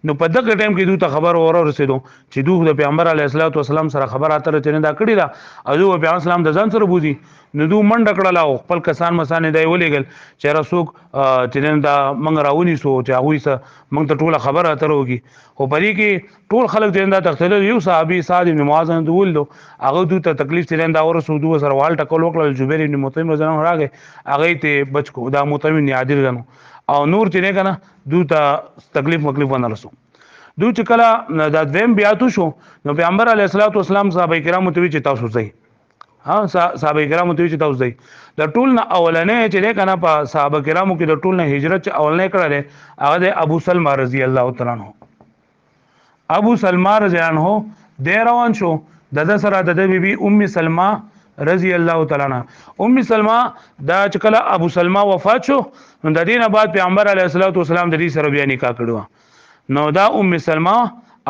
نو په دغه ټیم کې دوی ته خبر اور رسیدو چې دوی د پیغمبر علیه الصلاۃ والسلام سره خبر اتر چنه دا کړی دا او دوی پیغمبر اسلام د ځان سره بوزي نو دوی منډه کړل او خپل کسان مسانه دی ولېګل چې رسوک چې دا منګ راونی سو چې هغه سه منګ ته ټوله خبر اتر وږي خو پرې کې ټول خلک چې دا تختل یو صحابي سعد بن معاذ دول دو هغه دوی ته تکلیف چې دا ورسو دوی سره وال ټکول وکړل جبیر بن مطعم رضی الله عنه راغی هغه ته بچ کو دا مطعم بن عادل غنو او نور چې نه کنه دوی ته تکلیف ونه رسو دوی چې کله د دویم بیاتو شو نو پیغمبر علیه الصلاۃ والسلام صحابه کرامو ته چې تاسو ځئ صحابه کرامو ته چې تاسو ځئ د ټول نه اولنې چې نه کنه په صحابه کرامو کې د ټول نه هجرت اولنې کړل هغه د ابو سلمہ رضی الله تعالی عنہ ابو سلمہ رضی الله عنہ د روان شو د سره د بیبي ام سلمہ رضی الله تعالی عنها ام سلمہ دا چې کله ابو سلمہ وفات شو نو د دینه بعد پیغمبر علیه الصلاۃ والسلام د دې سره بیا نکاح کړو نو دا ام سلمہ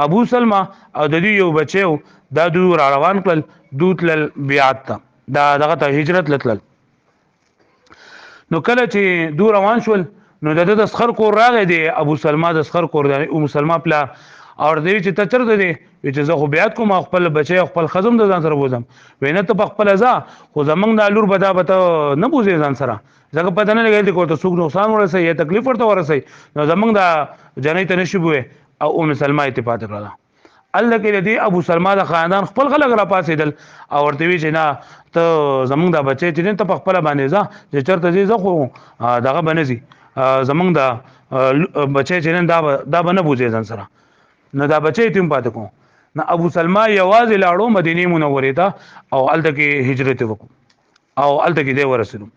ابو سلمہ او د دې یو بچو دا دوی را روان کړل دوتل بیعت دا دغه ته هجرت لتل نو کله چې دوی روان شول نو د سخر کور راغی دی ابو سلمہ د سخر کور د ام سلمہ پلا او دوی چې تچر دی چې زه خو بیعت کوم خپل بچي خپل خزم د ځان سره بوزم وینه ته خپل ځا خو زمنګ د لور بدا بته نه بوزي ځان سره ځکه پته نه لګی کوته سوق نقصان ورسي یا تکلیف ورته ورسي نو زمنګ د جنې ته نشبوي او ام سلمہ اتفاق کړه الله کې دې ابو سلمہ د خاندان خپل خلک را پاسېدل او ورته وی چې نه ته زمنګ د بچي چې ته خپل باندې ځه چې چرته ځې خو دغه بنځي زمنګ د بچي چې دا بنه بوزي ځان سره نو دا بچي تیم پاتې کوم نه ابو سلمہ یوازې لاړو مدینه منوره ته او الته کې هجرت وکړو او الته کې دی ورسېدو.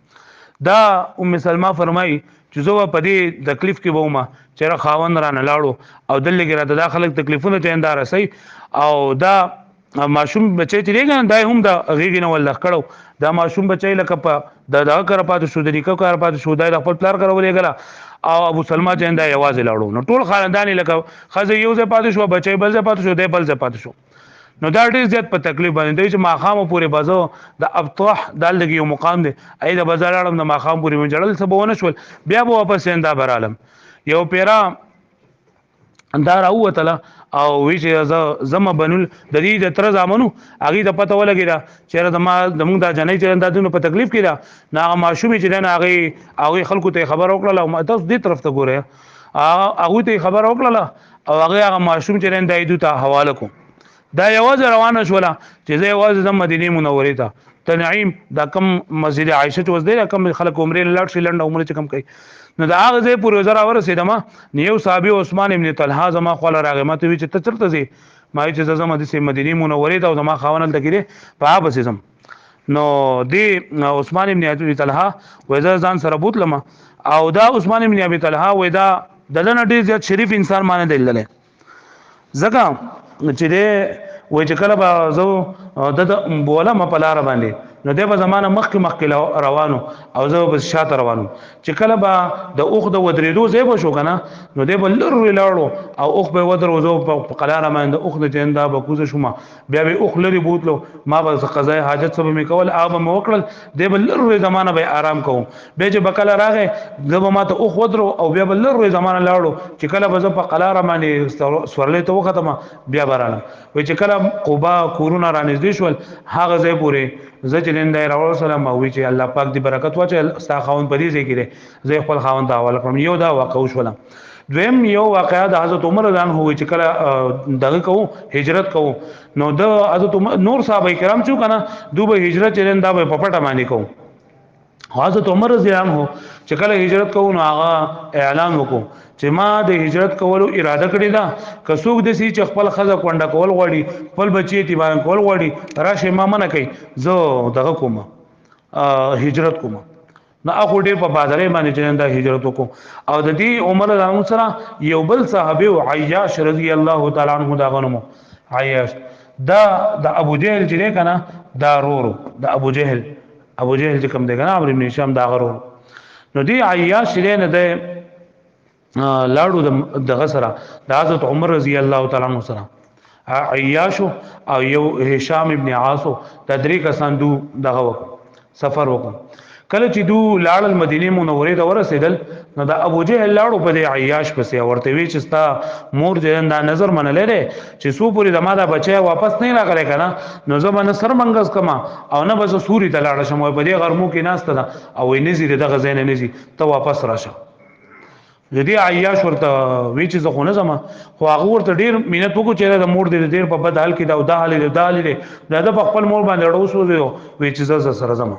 دا ام سلمہ فرمای چې زه په دې تکلیف کې ووم چې خاوند را نه لاړو او دلته کې را د خلک تکلیفونه چیندار سي او دا ماشوم بچی چې لګان دای هم دا غیږ نه ولخ کړو دا ماشوم بچی لکه په دا کار پاتې شو د نیکو کار پاتې شو د خپل پلار کړو لګلا او ابو سلمہ چیندا یوازې لاړو نو ټول خاندان لکه خزه یو ځای پاتې شو بچی بل ځای پاتې شو دی بل ځای پاتې شو نو دا ډیر زیات په تکلیف باندې دی چې ماخام پورې بازو د ابطح دال دغه یو مقام دی اې د بازار اړم د ماخام پورې منجړل سبونه شول بیا به واپس انده برالم یو پیرا دا راوتله او وی چې زما بنول د دې د تر زامنو هغه د پته ولګی دا چې د ما د موږ د جنې چې اندازونه په تکلیف کې دا نه ماشومې چې نه هغه خلکو ته خبر وکړه او تاسو دې طرف ته ګوره هغه ته خبر وکړه او هغه ماشوم چې نه دایدو ته حواله کو دا یوازې روانه شوله چې زه یوازې د مدینه منورې ته تنعیم دا کم مسجد عائشه چې وځي کم خلک عمره لاړ شي لنډ عمره چې کم کوي نو دا هغه ځای پورې زرا ورسېدم نیو صحابي عثمان ابن طلحه زما خپل راغی مته وی چې ته چرته زی ما چې زما د مدینه منورې ته زما خاونل تکیره په هغه بسم نو دی عثمان ابن ابي طلحه وې ځان سره بوتلم او دا عثمان ابن ابي طلحه وې دا دلته ډیر زیات شریف انسان مانه دی زکه چې دې وای چې کله به زه د بوله م په لار باندې نو د په زمانه مخکې روانو او زه به شاته روانو چې کله به د اوخ د ودرېدو ځای به شو کنه نو د به لرې لاړو او اوخ به ودرو زه په قلاره باندې اوخ د جندا به کوزه شوم بیا به اوخ لري بوتلو ما به قضای حاجت سبب می کول هغه مې وکړل د به لرې زمانه به آرام کوم به چې بکله راغې زه به ما ته اوخ ودرو او بیا به لرې زمانه لاړو چې کله به زه په قلاره باندې سورلې ته وختم بیا براله وای چې کله قبا کورونه را نږدې شول هغه ځای پورې زه چې نن دای راول سلام او چې الله پاک دې برکت واچي ستا خاون پدې ځای کې زه خپل خاون ته حواله کوم یو دا واقع وشول دویم یو واقعا د حضرت عمر رضی الله عنه چې کله دغه کو هجرت کو نو د حضرت نور صحابه کرام چې کنه دوی هجرت چرند دا په پټه باندې کو حضرت عمر رضی الله عنه چې کله هجرت کوو نو هغه اعلان وکړو چې ما د هجرت کولو اراده کړې ده که څوک د سي چې خپل خزه کونډه کول غواړي خپل بچي تی باندې کول غواړي راشه ما منه کوي زه دغه کوم هجرت کوم نو هغه ډېر په بازارې باندې چې دا هجرت وکړو او د دې عمر رضی الله سره یو بل صحابي عیاش رضی الله تعالی عنہ دا غنمو عیاش دا د ابو جهل چې کنه دا رورو د ابو جهل چې کوم دی کنه عمرو بن هشام دا غرو نو دی عیاش لري نه ده لاړو د غسرہ د حضرت عمر رضی الله تعالی عنہ سره عیاش او یو هشام ابن عاص تدریک کسان دو دغه سفر وکړ کله چې دو لاړل مدینه منورې ته ورسېدل نو د ابو جهل لاړو په د عیاش پسې ورته وی چې ستا مور جندا نظر منلې ده چې سو پوری د ماده بچي واپس نه راغلی کنه نو زمانه سر منګز کما او نه بز سوري ته لاړ شم په دې غرمو کې ناست ده او نزي دغه زین نزي ته واپس راشه جدي عیاش ورته وی چې زه خو نه زما خو هغه ورته ډیر مینت وکړو چې د مور دې ډیر په بد حال کې دا حال دا خپل مور باندې ډوس وی چې زه سره زما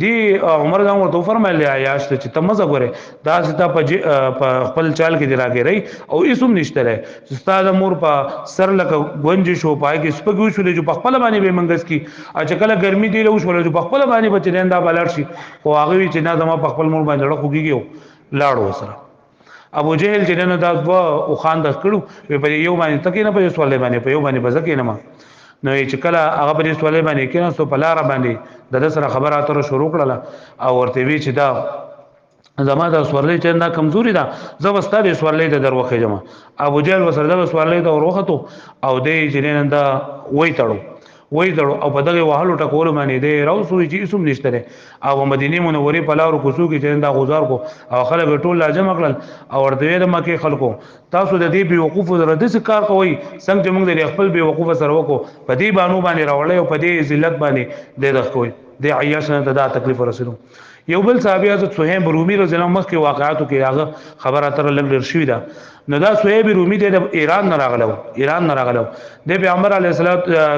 دی عمر دا ورته فرمایلی عیاش ته چې تمزه غره دا ستا په خپل چال کې دی راګری او ایسوم نشته لري چې استاد مور په سر لکه گونج شو پای کې سپګو شو چې په خپل باندې به منګس کی چې کله ګرمي دی له شو چې په خپل باندې بچنده بلار شي او هغه وی چې نه زما په خپل مور باندې ډړه لاړو سره ابو جهل چې نه دا او خان د کړو په یو باندې تکې نه په سوال باندې په یو باندې بزکې نه ما نو چې کله هغه په سوال باندې کینې سو په لار باندې د سره خبره اتره شروع کړله او ورته وی چې دا زما د سوالې چې دا کمزوري ده زه واستاده سوالې د دروخه جما ابو جهل وسره د سوالې د وروخته او دې چې نه دا وای دړو او په دغه وهلو ټکول باندې دی راوسوي چې اسم نشته او مدینه منورې په لارو کوڅو کې چې دا غزار کو او خلک ټول لازم کړل او ورته د مکه خلکو تاسو د دې بي وقوف سره د څه کار کوي څنګه موږ د خپل بي وقوف سره وکړو په دې بانو باندې راولې او په دې ذلت باندې د دغه د عیاش نه دا تکلیف رسیدو یو بل صحابي حضرت صہیب رومي رضی الله عنه مخکې واقعاتو کې هغه خبره تر لګل شوې ده نو دا صہیب رومي د ایران نه راغلو د پیغمبر علیه الصلاه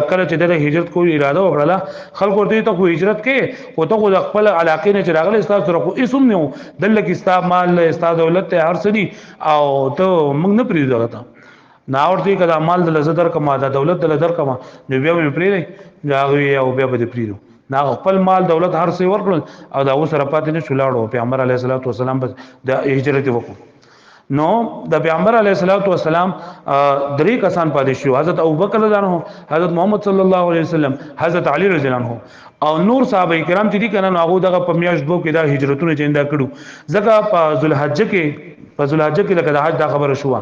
کله چې د هجرت کوی اراده وکړه خلکو ته خو هجرت کې او ته خو خپل علاقې نه راغلی استاد سره خو اسم نه دلته کې استاد مال استاد دولت هر څه دي او ته موږ نه پریږدو نا ورته کدا مال د لزدر کما دا دولت د لزدر کما نو بیا مې پری راغوي او بیا به پریرو نا خپل مال دولت هر څه ورکړل او دا اوس را پاتې نه شولاړو پیغمبر علیه الصلاۃ والسلام د هجرت وکړو نو د پیغمبر علیه الصلاۃ والسلام درې کسان پاتې شو حضرت ابوبکر رضی الله عنه حضرت محمد صلی الله علیه وسلم حضرت علی رضی الله عنه او نور صحابه کرام چې دي کنه هغه دغه په میاشت بو کې دا هجرتونه چیندا کړو ځکه په ذوالحجه کې لکه د حج دا خبره شو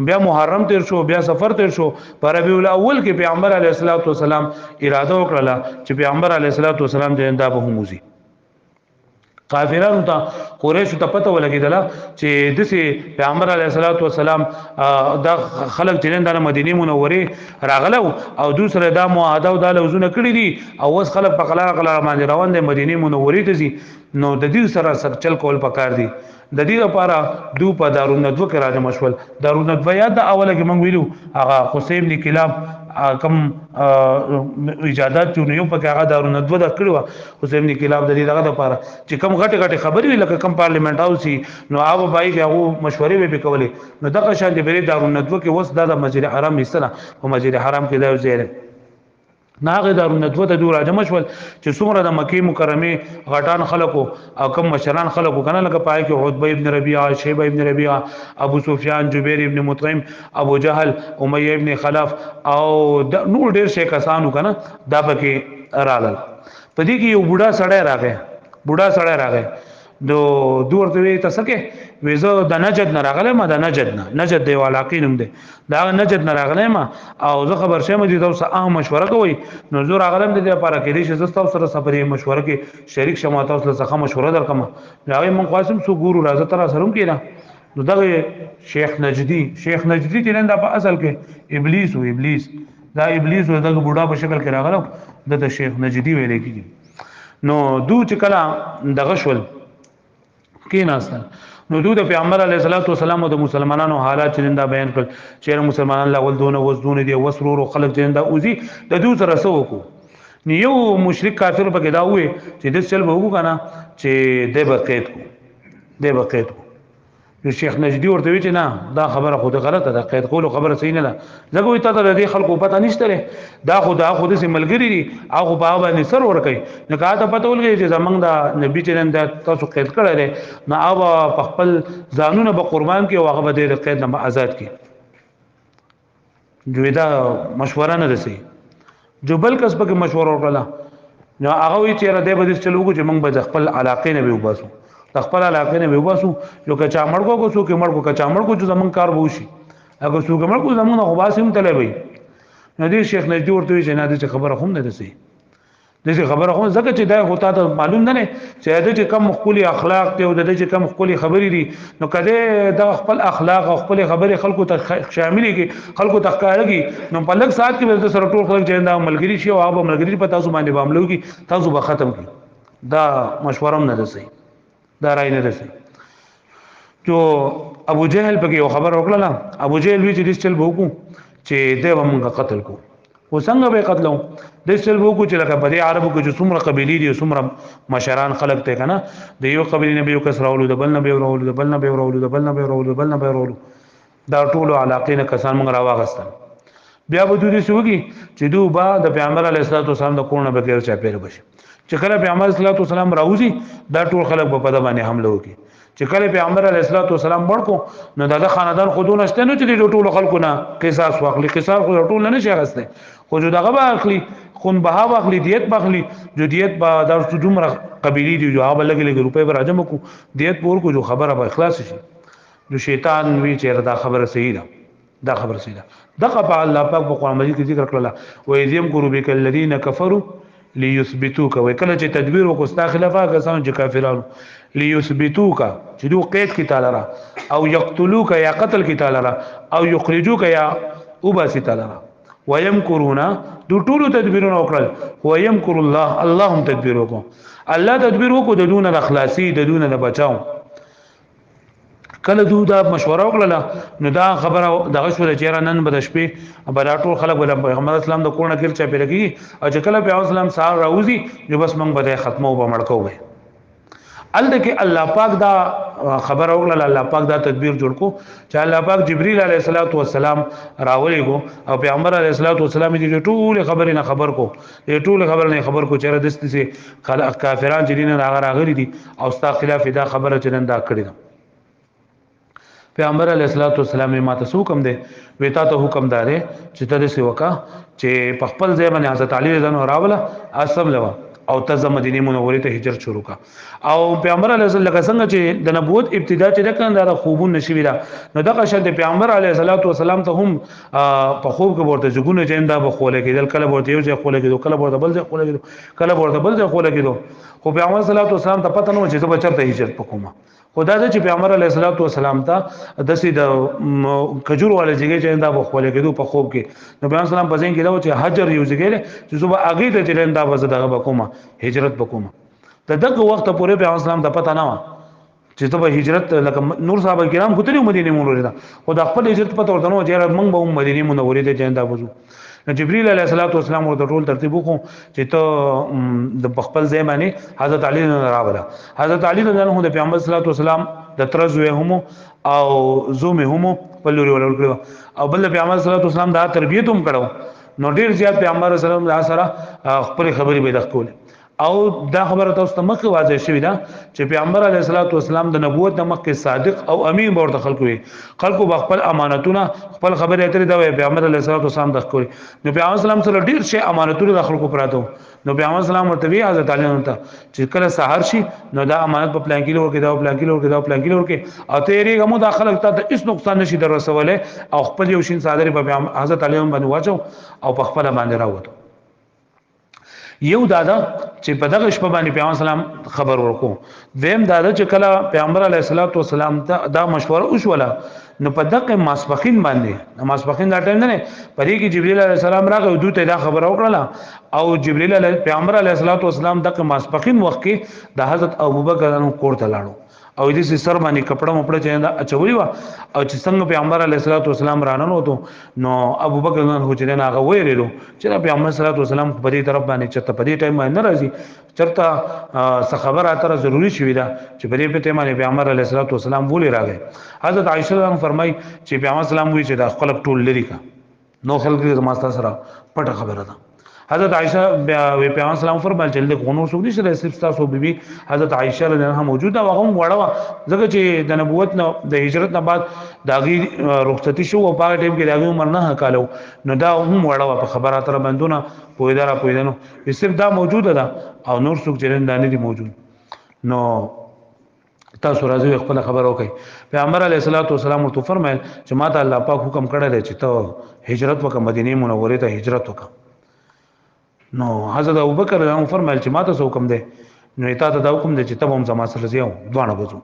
بیا محرم تیر شو بیا سفر تیر شو په ربیع الاول کې پیغمبر علیه الصلاۃ والسلام اراده وکړه چې پیغمبر علیه الصلاۃ والسلام د دا به موزي کافرانو ته قریش ته پته ولګیدله چې دسه پیغمبر علیه الصلاۃ والسلام دا خلک چې د مدینه منوره راغلو او دوسره دا معاهده او د لوزونه کړی دي او اوس خلک په قلار باندې روان دي مدینه منوره ته ځي نو د دې سره چل کول پکار دي د دې لپاره دو په دارالندوه کې راځي مشول دارالندوه یاد د اوله کې مونږ ویلو هغه حسین بن کلاب کم ایجادات چې یو په هغه دارالندوه د کړو حسین بن کلاب د دې دغه لپاره چې کم غټه خبرې وی لکه کم پارلیمنت هاوس نو هغه بای کې هغه مشورې به کولې نو دغه شان د بری دارالندوه کې وس د مسجد حرام ایستله او مسجد حرام کې دا زیره ناغه دارالندوه ته دور راځم شول چې څومره د مکه مکرمه غټان خلکو او کم مشران خلکو کنه لکه پای کې عتبه ابن ربيعه شیبه ابن ربيعه ابو سفیان جبیر ابن مطعم ابو جهل امیہ ابن خلف او نور ډیر شي کسانو کنه دا پکې رالل په دې کې یو بوډا سړی راغی دور ته وی تاسو کې وېزو د نجد نه راغله ما د نجد دی علاقې نوم دی دا نجد نه راغله ما او زه خبر شوم چې تاسو اهم مشوره کوي نو زه راغلم د دې لپاره کې دې چې تاسو سره سفرې مشوره کې شریک شمه تاسو له مشوره درکم راغی مون قاسم سو ګورو راځه تر سره کېنا نو دا شیخ نجدی چې نن په اصل کې ابلیس دا ابلیس دغه بوډا په شکل کې راغله د شیخ نجدی ویل کېږي نو دو چې کله دغه شول کې ناستل نو دوی د پیغمبر علیه الصلاۃ والسلام او د مسلمانانو حالات چې دا بیان کړ چې مسلمانان لا ولدونه وزدونه دي وسرور خلک چې دا اوزي د دوی سره سو کو نیو مشرک کافر په کې دا وې چې د چل وګو کنه چې د بقیت کو نو شیخ نجدی ورته وی چې نه دا خبره خود غلطه ده قید کول خبره صحیح نه ده ځکه وي ته د خلکو پته نشته دا خود سي ملګری دي هغه په باندې سر ور کوي نه کا ته پته ولګي چې زمنګ دا نبی چې نن دا تاسو قید کړی دی نه او په خپل ځانونه به قربان کې او هغه به د قید نه آزاد کی جو دا مشوره نه دسي جو بل کس په مشوره وکړه نو هغه وی چې را دې به چلوږي چې موږ به خپل علاقې نه وباسو خپل علاقې نه وباسو یو کچا مړکو کو سو کې مړکو کچا مړکو چې زمون کار ووشي هغه سو کې مړکو زمون خو باسم طلبي نو دې شیخ نجدی ورته چې نه دې خبره هم نه دسي دې خبره هم ځکه چې دا هوتا ته معلوم نه چې دې کم خپل اخلاق ته او دې کم خپل خبرې دي نو کده دا خپل اخلاق او خپل خبرې خلکو ته شامل کې خلکو ته ښکارږي نو په لږ سات کې به سره ټول خلک چې دا ملګری شي او هغه ملګری په تاسو باندې باملو کې تاسو به ختم کی دا مشوره هم نه دسي دا رای نه رسي جو ابو جهل پکې یو خبر وکړه ابو جهل وی چې دې چل وکړو چې دې ومنګه قتل کو و څنګه به قتلو دې چل وکړو چې لکه په عربو کې چې څومره قبيلې دي څومره مشران خلق ته کنه د یو قبيلې نه به یو کس راولو د بل نه به راولو د بل نه به راولو د بل نه به راولو د بل نه به راولو دا ټول علاقې نه کسان موږ راوغستل بیا به دوی سوګي چې دوی با د پیغمبر علیه الصلاۃ والسلام د کورونه بغیر چا پیر بشي چې کله پیغمبر صلی الله علیه وسلم راوځي دا ټول خلک په پد باندې حمله وکړي چې کله پیغمبر علیه الصلاۃ والسلام ورکو نو دا خاندان خودونه شته نو چې د ټول خلکو نه قصاص واخلي قصاص خو ټول نه شي غسته خو جو دغه واخلي خون بها واخلي دیت واخلي جو دیت با د جمره قبيلي دي جو هغه لګي روپے پر راځم کو دیت پور کو جو خبره به اخلاص شي جو شیطان وی چې دا خبره صحیح ده دا خبره صحیح ده دغه الله پاک په قرآن مجید کې ذکر کړل و اذ يمكر بك الذين كفروا ليثبتوك وکله چې تدبیر وکستا خلافه کسان چې کافرانو ليثبتوك چې دوی قید کی تعالی را او يقتلوك یا قتل کی تعالی را او يخرجوك یا وباسي تعالی را ويمكرون دو ټول تدبیرونه وکړل ويمكر الله هم تدبیر وکړو الله تدبیر وکړو د دون اخلاصي د دون د بچاو کله دوی دا مشوره وکړه نو دا خبره دغه شو د چیرې نن به د شپې به دا ټول خلک د پیغمبر اسلام د کورونه کې چا پیرګي او چې کله پیغمبر اسلام سار راوځي نو بس موږ به ختمو به مړکو وي الدکه الله پاک دا خبر اوغله الله پاک دا تدبیر جوړ کو چې الله پاک جبرئیل علیه السلام راولې کو او پیغمبر علیه السلام دې ټول خبرې نه خبر کو دې ټول خبر نه خبر کو چې دستي سي کافران چې دین راغلي دي او ستا خلاف دا خبره چې نن دا کړی ده پیغمبر علیه السلام ما ته حکم دی وتا ته حکم دار چې ته دې وکا چې په خپل ځای باندې حضرت علی رضی الله راوله اسلم لوا او ته مدینه منوره ته هجرت شروع کا او پیغمبر علیه السلام څنګه چې د نبوت ابتدا چې دکنه دا خوبون نشوي دا نو دغه شته پیغمبر علیه السلام ته هم په خوب کې ورته جګونه جندا په خوله کې کله ورته یو ځای خوله کې کله ورته بل ځای خوله کې کله ورته بل ځای خوله کې خو پیغمبر صلی الله علیه وسلم ته پته نه و چې زه بچرته هجرت وکوم خدا دې چې پیغمبر علیه السلام ته د سید کجور والے ځای چې دا په خوله کې په خوب کې نو پیغمبر سلام په ځین کې دا چې حجر یو ځای چې زه به اگې ته چې دا وزه دغه وکوم هجرت وکوم د دغه وخت پورې پیغمبر اسلام ته پته نه و چې ته به هجرت لکه نور صاحب کرام کوتري مدینه منوره ته خو د خپل هجرت پته ورته نو چې موږ به مدینه منوره ته جندا وځو جبرئیل علیه السلام ورته ټول ترتیب وکړو چې ته د خپل ځای باندې حضرت علی راوړه حضرت علی رضی الله عنه د پیغمبر صلی الله علیه وسلم د ترزوی هم او زوم هم په لوري ولول او بل پیغمبر صلی الله علیه وسلم دا تربیت هم کړو نو ډیر زیات پیغمبر صلی الله علیه وسلم سره خپل خبرې به دخول او دا خبره تاسو ته مخکې واضح شوې ده چې پیغمبر علیه السلام د نبوت د مخکې صادق او امین به ورته خلکو وي خلکو به خپل امانتونه خپل خبرې اترې دا وي پیغمبر علیه السلام د خپل نو پیغمبر اسلام سره ډیر شي امانتونه د خلکو پراته نو پیغمبر اسلام ورته وی حضرت علی ته چې کله سحر شي نو دا امانت په پلان کې لور کې دا پلان کې لور کې دا پلان کې لور کې او ته یې کوم داخله ته هیڅ نقصان نشي در رسوله او خپل یو شین صادری په حضرت علی باندې واچو او په خپل باندې راوته یو دادا چې په دغه شپه باندې پیغمبر سلام خبر ورکو ویم دادا چې کله پیغمبر علیه السلام ته دا مشوره وشوله نو په دغه ماسپخین باندې ماسپخین دا ټیم نه پرې کې جبرئیل علیه السلام راغی دوی ته دا خبر وکړه او جبرئیل علیه پیغمبر علیه السلام دغه ماسپخین وخت کې د حضرت ابوبکر انو کور ته لاړو او دې سر باندې کپڑا مپړه چیندا اچولي وا او چې څنګه پیغمبر علیه السلام راننو ته نو ابوبکر انو چې نه هغه ویریدو چې پیغمبر صلی الله علیه وسلم په دې طرف باندې چته په دې ټیم باندې ناراضي چرته څه خبر اتره ضروری شوی دا چې په دې ټیم باندې پیغمبر علیه السلام ولې راغی حضرت عائشہ رضی فرمای چې پیغمبر سلام وی چې د خپل ټول لري کا نو خلک دې ماستا سره پټه خبره ده حضرت عائشہ پیغمبر سلام فرمایل چې له غونو سو دي چې صرف تاسو بیبي حضرت عائشہ رضی الله عنها موجوده واغم وړه ځکه چې د نبوت نه د هجرت نه بعد داغي رخصتي شو او په ټیم کې داغي عمر نه کالو نو دا هم وړه په خبره تر بندونه پویدنو صرف دا موجوده ده او نور څوک چې نه دي موجود نو تاسو راځي خپل خبر وکړئ پیغمبر علیه السلام ورته فرمایل چې ماته الله پاک حکم کړی دی چې ته هجرت وکړه مدینه منوره ته هجرت وکړه نو حضرت ابوبکر رضی الله فرمایل چې ماته حکم دی نو ایت ته دا حکم دی چې تبم زما سره زیاو دوانه بزو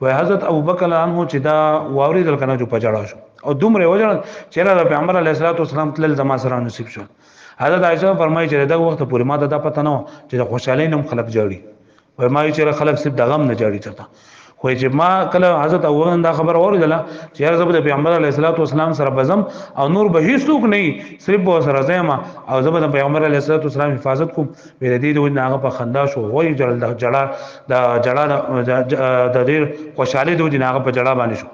وای حضرت ابوبکر انه چې دا واوري دل کنه جو پجاړه شو او دومره وجه چې را پیغمبر علیه السلام تل زما سره نصیب شو حضرت عائشہ فرمایي چې دا وخت پورې ماته دا پته نه چې خوشالۍ نم خلق جوړي وای ما چې خلق صرف دغم نه جوړي چرته خو چې ما کله حضرت ابوبکر دا خبر اوریدله چې هر زبر پیغمبر علیه السلام سره بزم او نور به هیڅوک نه صرف به سره زما او زبر پیغمبر علیه السلام حفاظت کوم به دې دوی هغه په خندا شو وای جړل د جړه د ډیر خوشاله دوی هغه په جړه باندې شو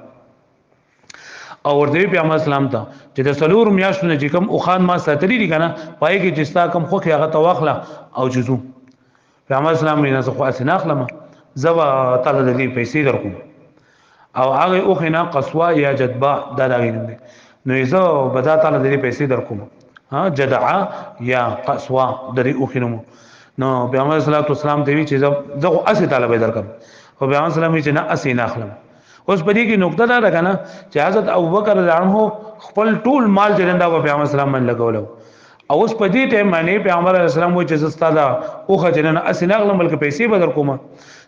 او ورته پیغمبر اسلام ته چې د سلور میاشتونه چې کوم او خان ما ساتلی دي کنه پای کې چې ستا کوم خو هغه تواخله او جزو پیغمبر اسلام نه خو اسناخلم زوا تعالی د دې پیسې درکوم او هغه او خنا قصوا یا جدبا دا راغلی نو زه بدا تعالی د دې پیسې درکوم ها جدعا یا قصوا د دې او خنمو نو پیغمبر صلی الله علیه وسلم ته وی چې زه اسی تعالی به درکم خو پیغمبر صلی الله علیه وسلم چې نه اسی نه اخلم اوس په دې کې نقطه دا ده کنه چې حضرت ابوبکر رضی الله عنه خپل ټول مال جننده په پیغمبر اسلام باندې لګولو او اوس په دې ټیم باندې پیغمبر اسلام وایي چې زستا دا اوخه جننه اسی نه اخلم بلکې پیسې به درکوم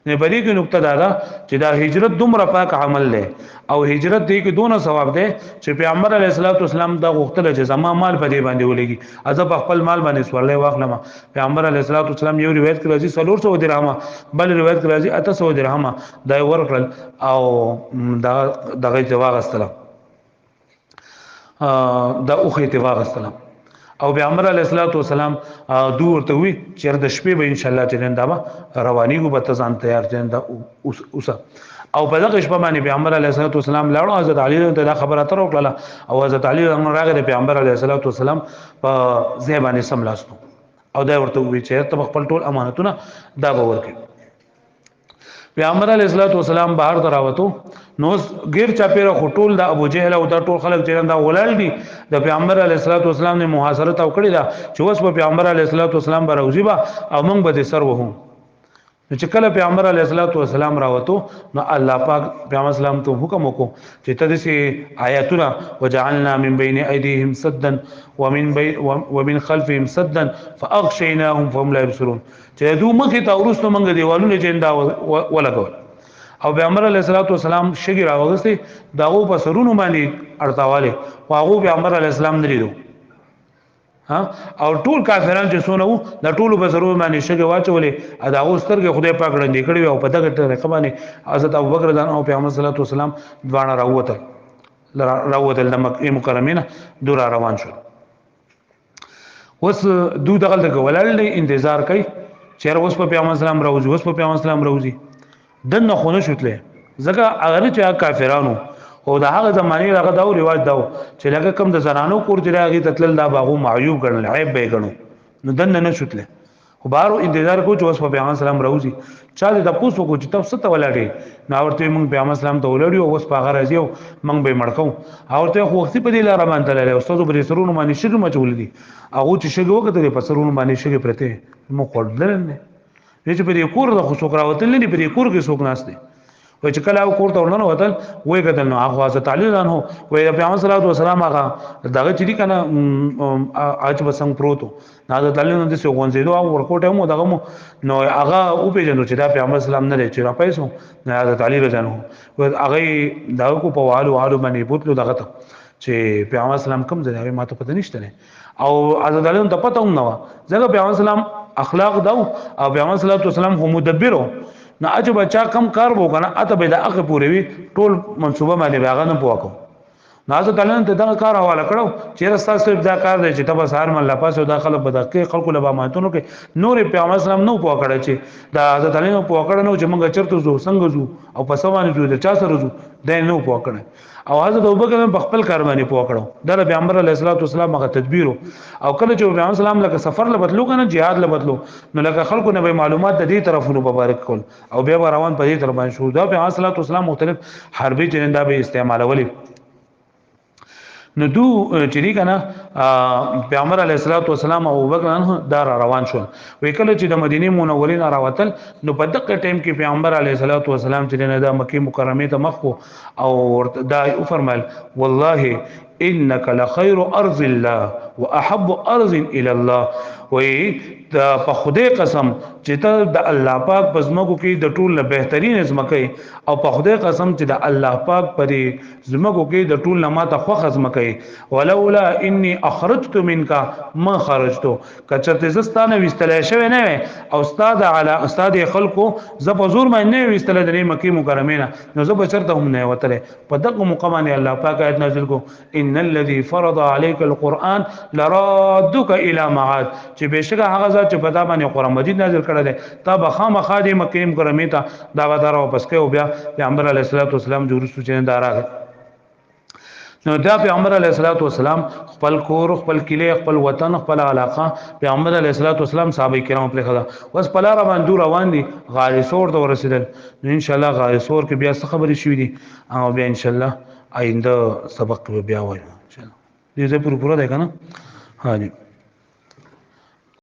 نه په دې کې نقطه دا چې دا هجرت دومره پاک عمل دی او هجرت دې کې دونه ثواب دی چې پیغمبر علیه السلام دا غوښتل چې زما مال په دې باندې ولېږي ازب خپل مال باندې سوړلې واخلم پیغمبر علیه السلام یو روایت کې راځي 300 درهم بل روایت کې راځي 800 درهم دا ورکړل او دا دغه جواب استلم دا اوخه ته واغستلم او پیغمبر علیه الصلاۃ والسلام دور ته وی چیر د شپې به ان شاء الله چې دا رواني کو به ځان تیار دا اوس او په دغه شپه باندې پیغمبر علیه الصلاۃ والسلام لاړو حضرت علی ته دا خبره تر وکړه او حضرت علی راغی پیغمبر علیه الصلاۃ والسلام په زیبانه سملاستو او دا ورته وی چې ته خپل ټول امانتونه دا به ورکړي پیغمبر علیه الصلاۃ والسلام بهر دراوته نو غیر چاپیره خټول د ابو جهل او د ټول خلک چې دا ولال دي د پیغمبر علیه الصلاۃ والسلام نه محاصره او کړی دا چې اوس په پیغمبر علیه الصلاۃ والسلام باندې با او موږ به سر وهو نو چې کله پیغمبر علیه الصلاۃ والسلام راوته نو الله پاک پیغمبر اسلام ته حکم وکړو چې تدسي آیاتنا وجعلنا من بين ايديهم سدا ومن خلفهم سدا فاغشيناهم فهم لا يبصرون چې دوی مخې ته ورسته منګ دیوالونه جندا ولګول او پیغمبر علیه الصلاۃ والسلام شګی راوغسته داغو په سرونو باندې اړتاواله واغو پیغمبر علیه السلام نه لیدو او ټول کافرانو چې سونه وو د ټولو په سرونو باندې شګی واچولې ا داغو سترګې خدای پاک وړاندې کړی او په دغه طریقه باندې حضرت ابوبکر رضی الله عنه پیغمبر صلی الله علیه وسلم دوانه راووتل د مکه مکرمه دور روان شو وس دو دغه ولل انتظار کوي چیرې اوس په پیغمبر اسلام راوځي اوس په پیغمبر اسلام راوځي دنه خونه شوتله ځکه اگر چې کافرانو او د هغه زمانه هغه دا رواج دا چې لکه کم د زنانو کور چې هغه تتل دا باغو معیوب ګڼل عیب به ګڼو نو دنه نه شوتله خو بارو انتظار کو چې اوس په پیغمبر اسلام راوځي چا دې تاسو کو چې تاسو ته ولاړې نو ورته موږ پیغمبر اسلام ته ولاړو اوس په هغه راځي موږ به مړکو او ته خو وخت په دې لار باندې تللی استاد په سرونو باندې شګ مچول دي هغه چې شګ وکړي په سرونو باندې شګ پرته مو خړل نه چې په دې کور د خو څوک راوتل نه په دې کور کې څوک ناشته و چې کله او کور ته ورننه وتل وای کتل نو هغه حضرت علی رانه وای پیغمبر صلی الله علیه وسلم هغه دغه چې کنه اج بسنګ پروتو حضرت علی نو د څو غونځیدو او ورکوټه مو دغه مو نو هغه او پیژنو چې دا پیغمبر اسلام نه لري چې را پیسو حضرت علی رضانو هغه دغه کو په والو باندې بوتلو دغه ته چې پیغمبر اسلام کوم ځای ما ته پته نشته او حضرت علی ته پته هم نه و ځکه پیغمبر اسلام اخلاق داو او پیغمبر صلی الله علیه وسلم هم مدبرو نه اجه بچا کم کار وو کنه اته به د اخ پورې وی ټول منصوبه باندې هغه نه پوکو نازه تعالی ته دا کار حواله کړو چې راستا صرف دا کار دی چې تبه سهار مله پاسو داخله بدکه خلکو له ماتونو کې نور پیغمبر اسلام نو پوکړه چې دا حضرت علی نو پوکړه نو چې موږ چرته زو څنګه زو او په سوانه زو د چا سره زو دا نو پوکړه او حضرت ابوبکر په خپل کار باندې پوکړو دا پیغمبر علیه الصلاۃ والسلام هغه تدبیر او کله چې پیغمبر اسلام لکه سفر له بدلو کنه jihad له بدلو نو لکه خلکو نه به معلومات د دې طرفونو مبارک کول او بیا روان په دې طرف باندې شو دا پیغمبر صلی الله علیه وسلم مختلف حربي جننده به استعمالولي نو دو چې دی کنه پیغمبر علیه الصلاۃ والسلام او ابوبکر انه دار روان شول وی کله چې د مدینه منورې نه راوتل نو په دغه ټیم کې پیغمبر علیه الصلاۃ والسلام چې نه د مکه مکرمه ته مخ او دا فرمایل والله انك لخير ارض الله واحب ارض الى الله وی دا په خدای قسم چې ته د الله پاک پزماکو کې د ټول نه بهترین ازمکه او په خدای قسم چې د الله پاک پرې زمکو کې د ټول نه ماته خوخ ازمکه ولولا اني اخرجت منك ما خرجتو کچته زستانه وستلای شوی نه او استاد علی استاد خلکو زپ زور مې نه وستل د مکه مکرمه نه نو زپ چرته هم نه وتله په دغه مقام الله پاک آیت نازل کو ان الذي فرض عليك القرآن لرادك الى معاد چې بشکه هغه ذات چې په دا باندې قرآن مجید نازل کړل دی تا به خامخا د مکه مکرمه ته دا ودار او پس کې بیا پیغمبر علیه الصلاۃ والسلام جوړستو چې دارا نو دا پیغمبر علیه الصلاۃ والسلام خپل کور خپل کلی خپل وطن خپل علاقه پیغمبر علیه الصلاۃ والسلام صحابه کرام پر خدا وس په لار باندې روان دي غار سور ته ورسېدل نو ان شاء الله غار سور کې بیا څه خبرې شوې دي او بیا ان شاء الله آینده سبق بیا وایو ان شاء الله دې پورا ده کنه ها جی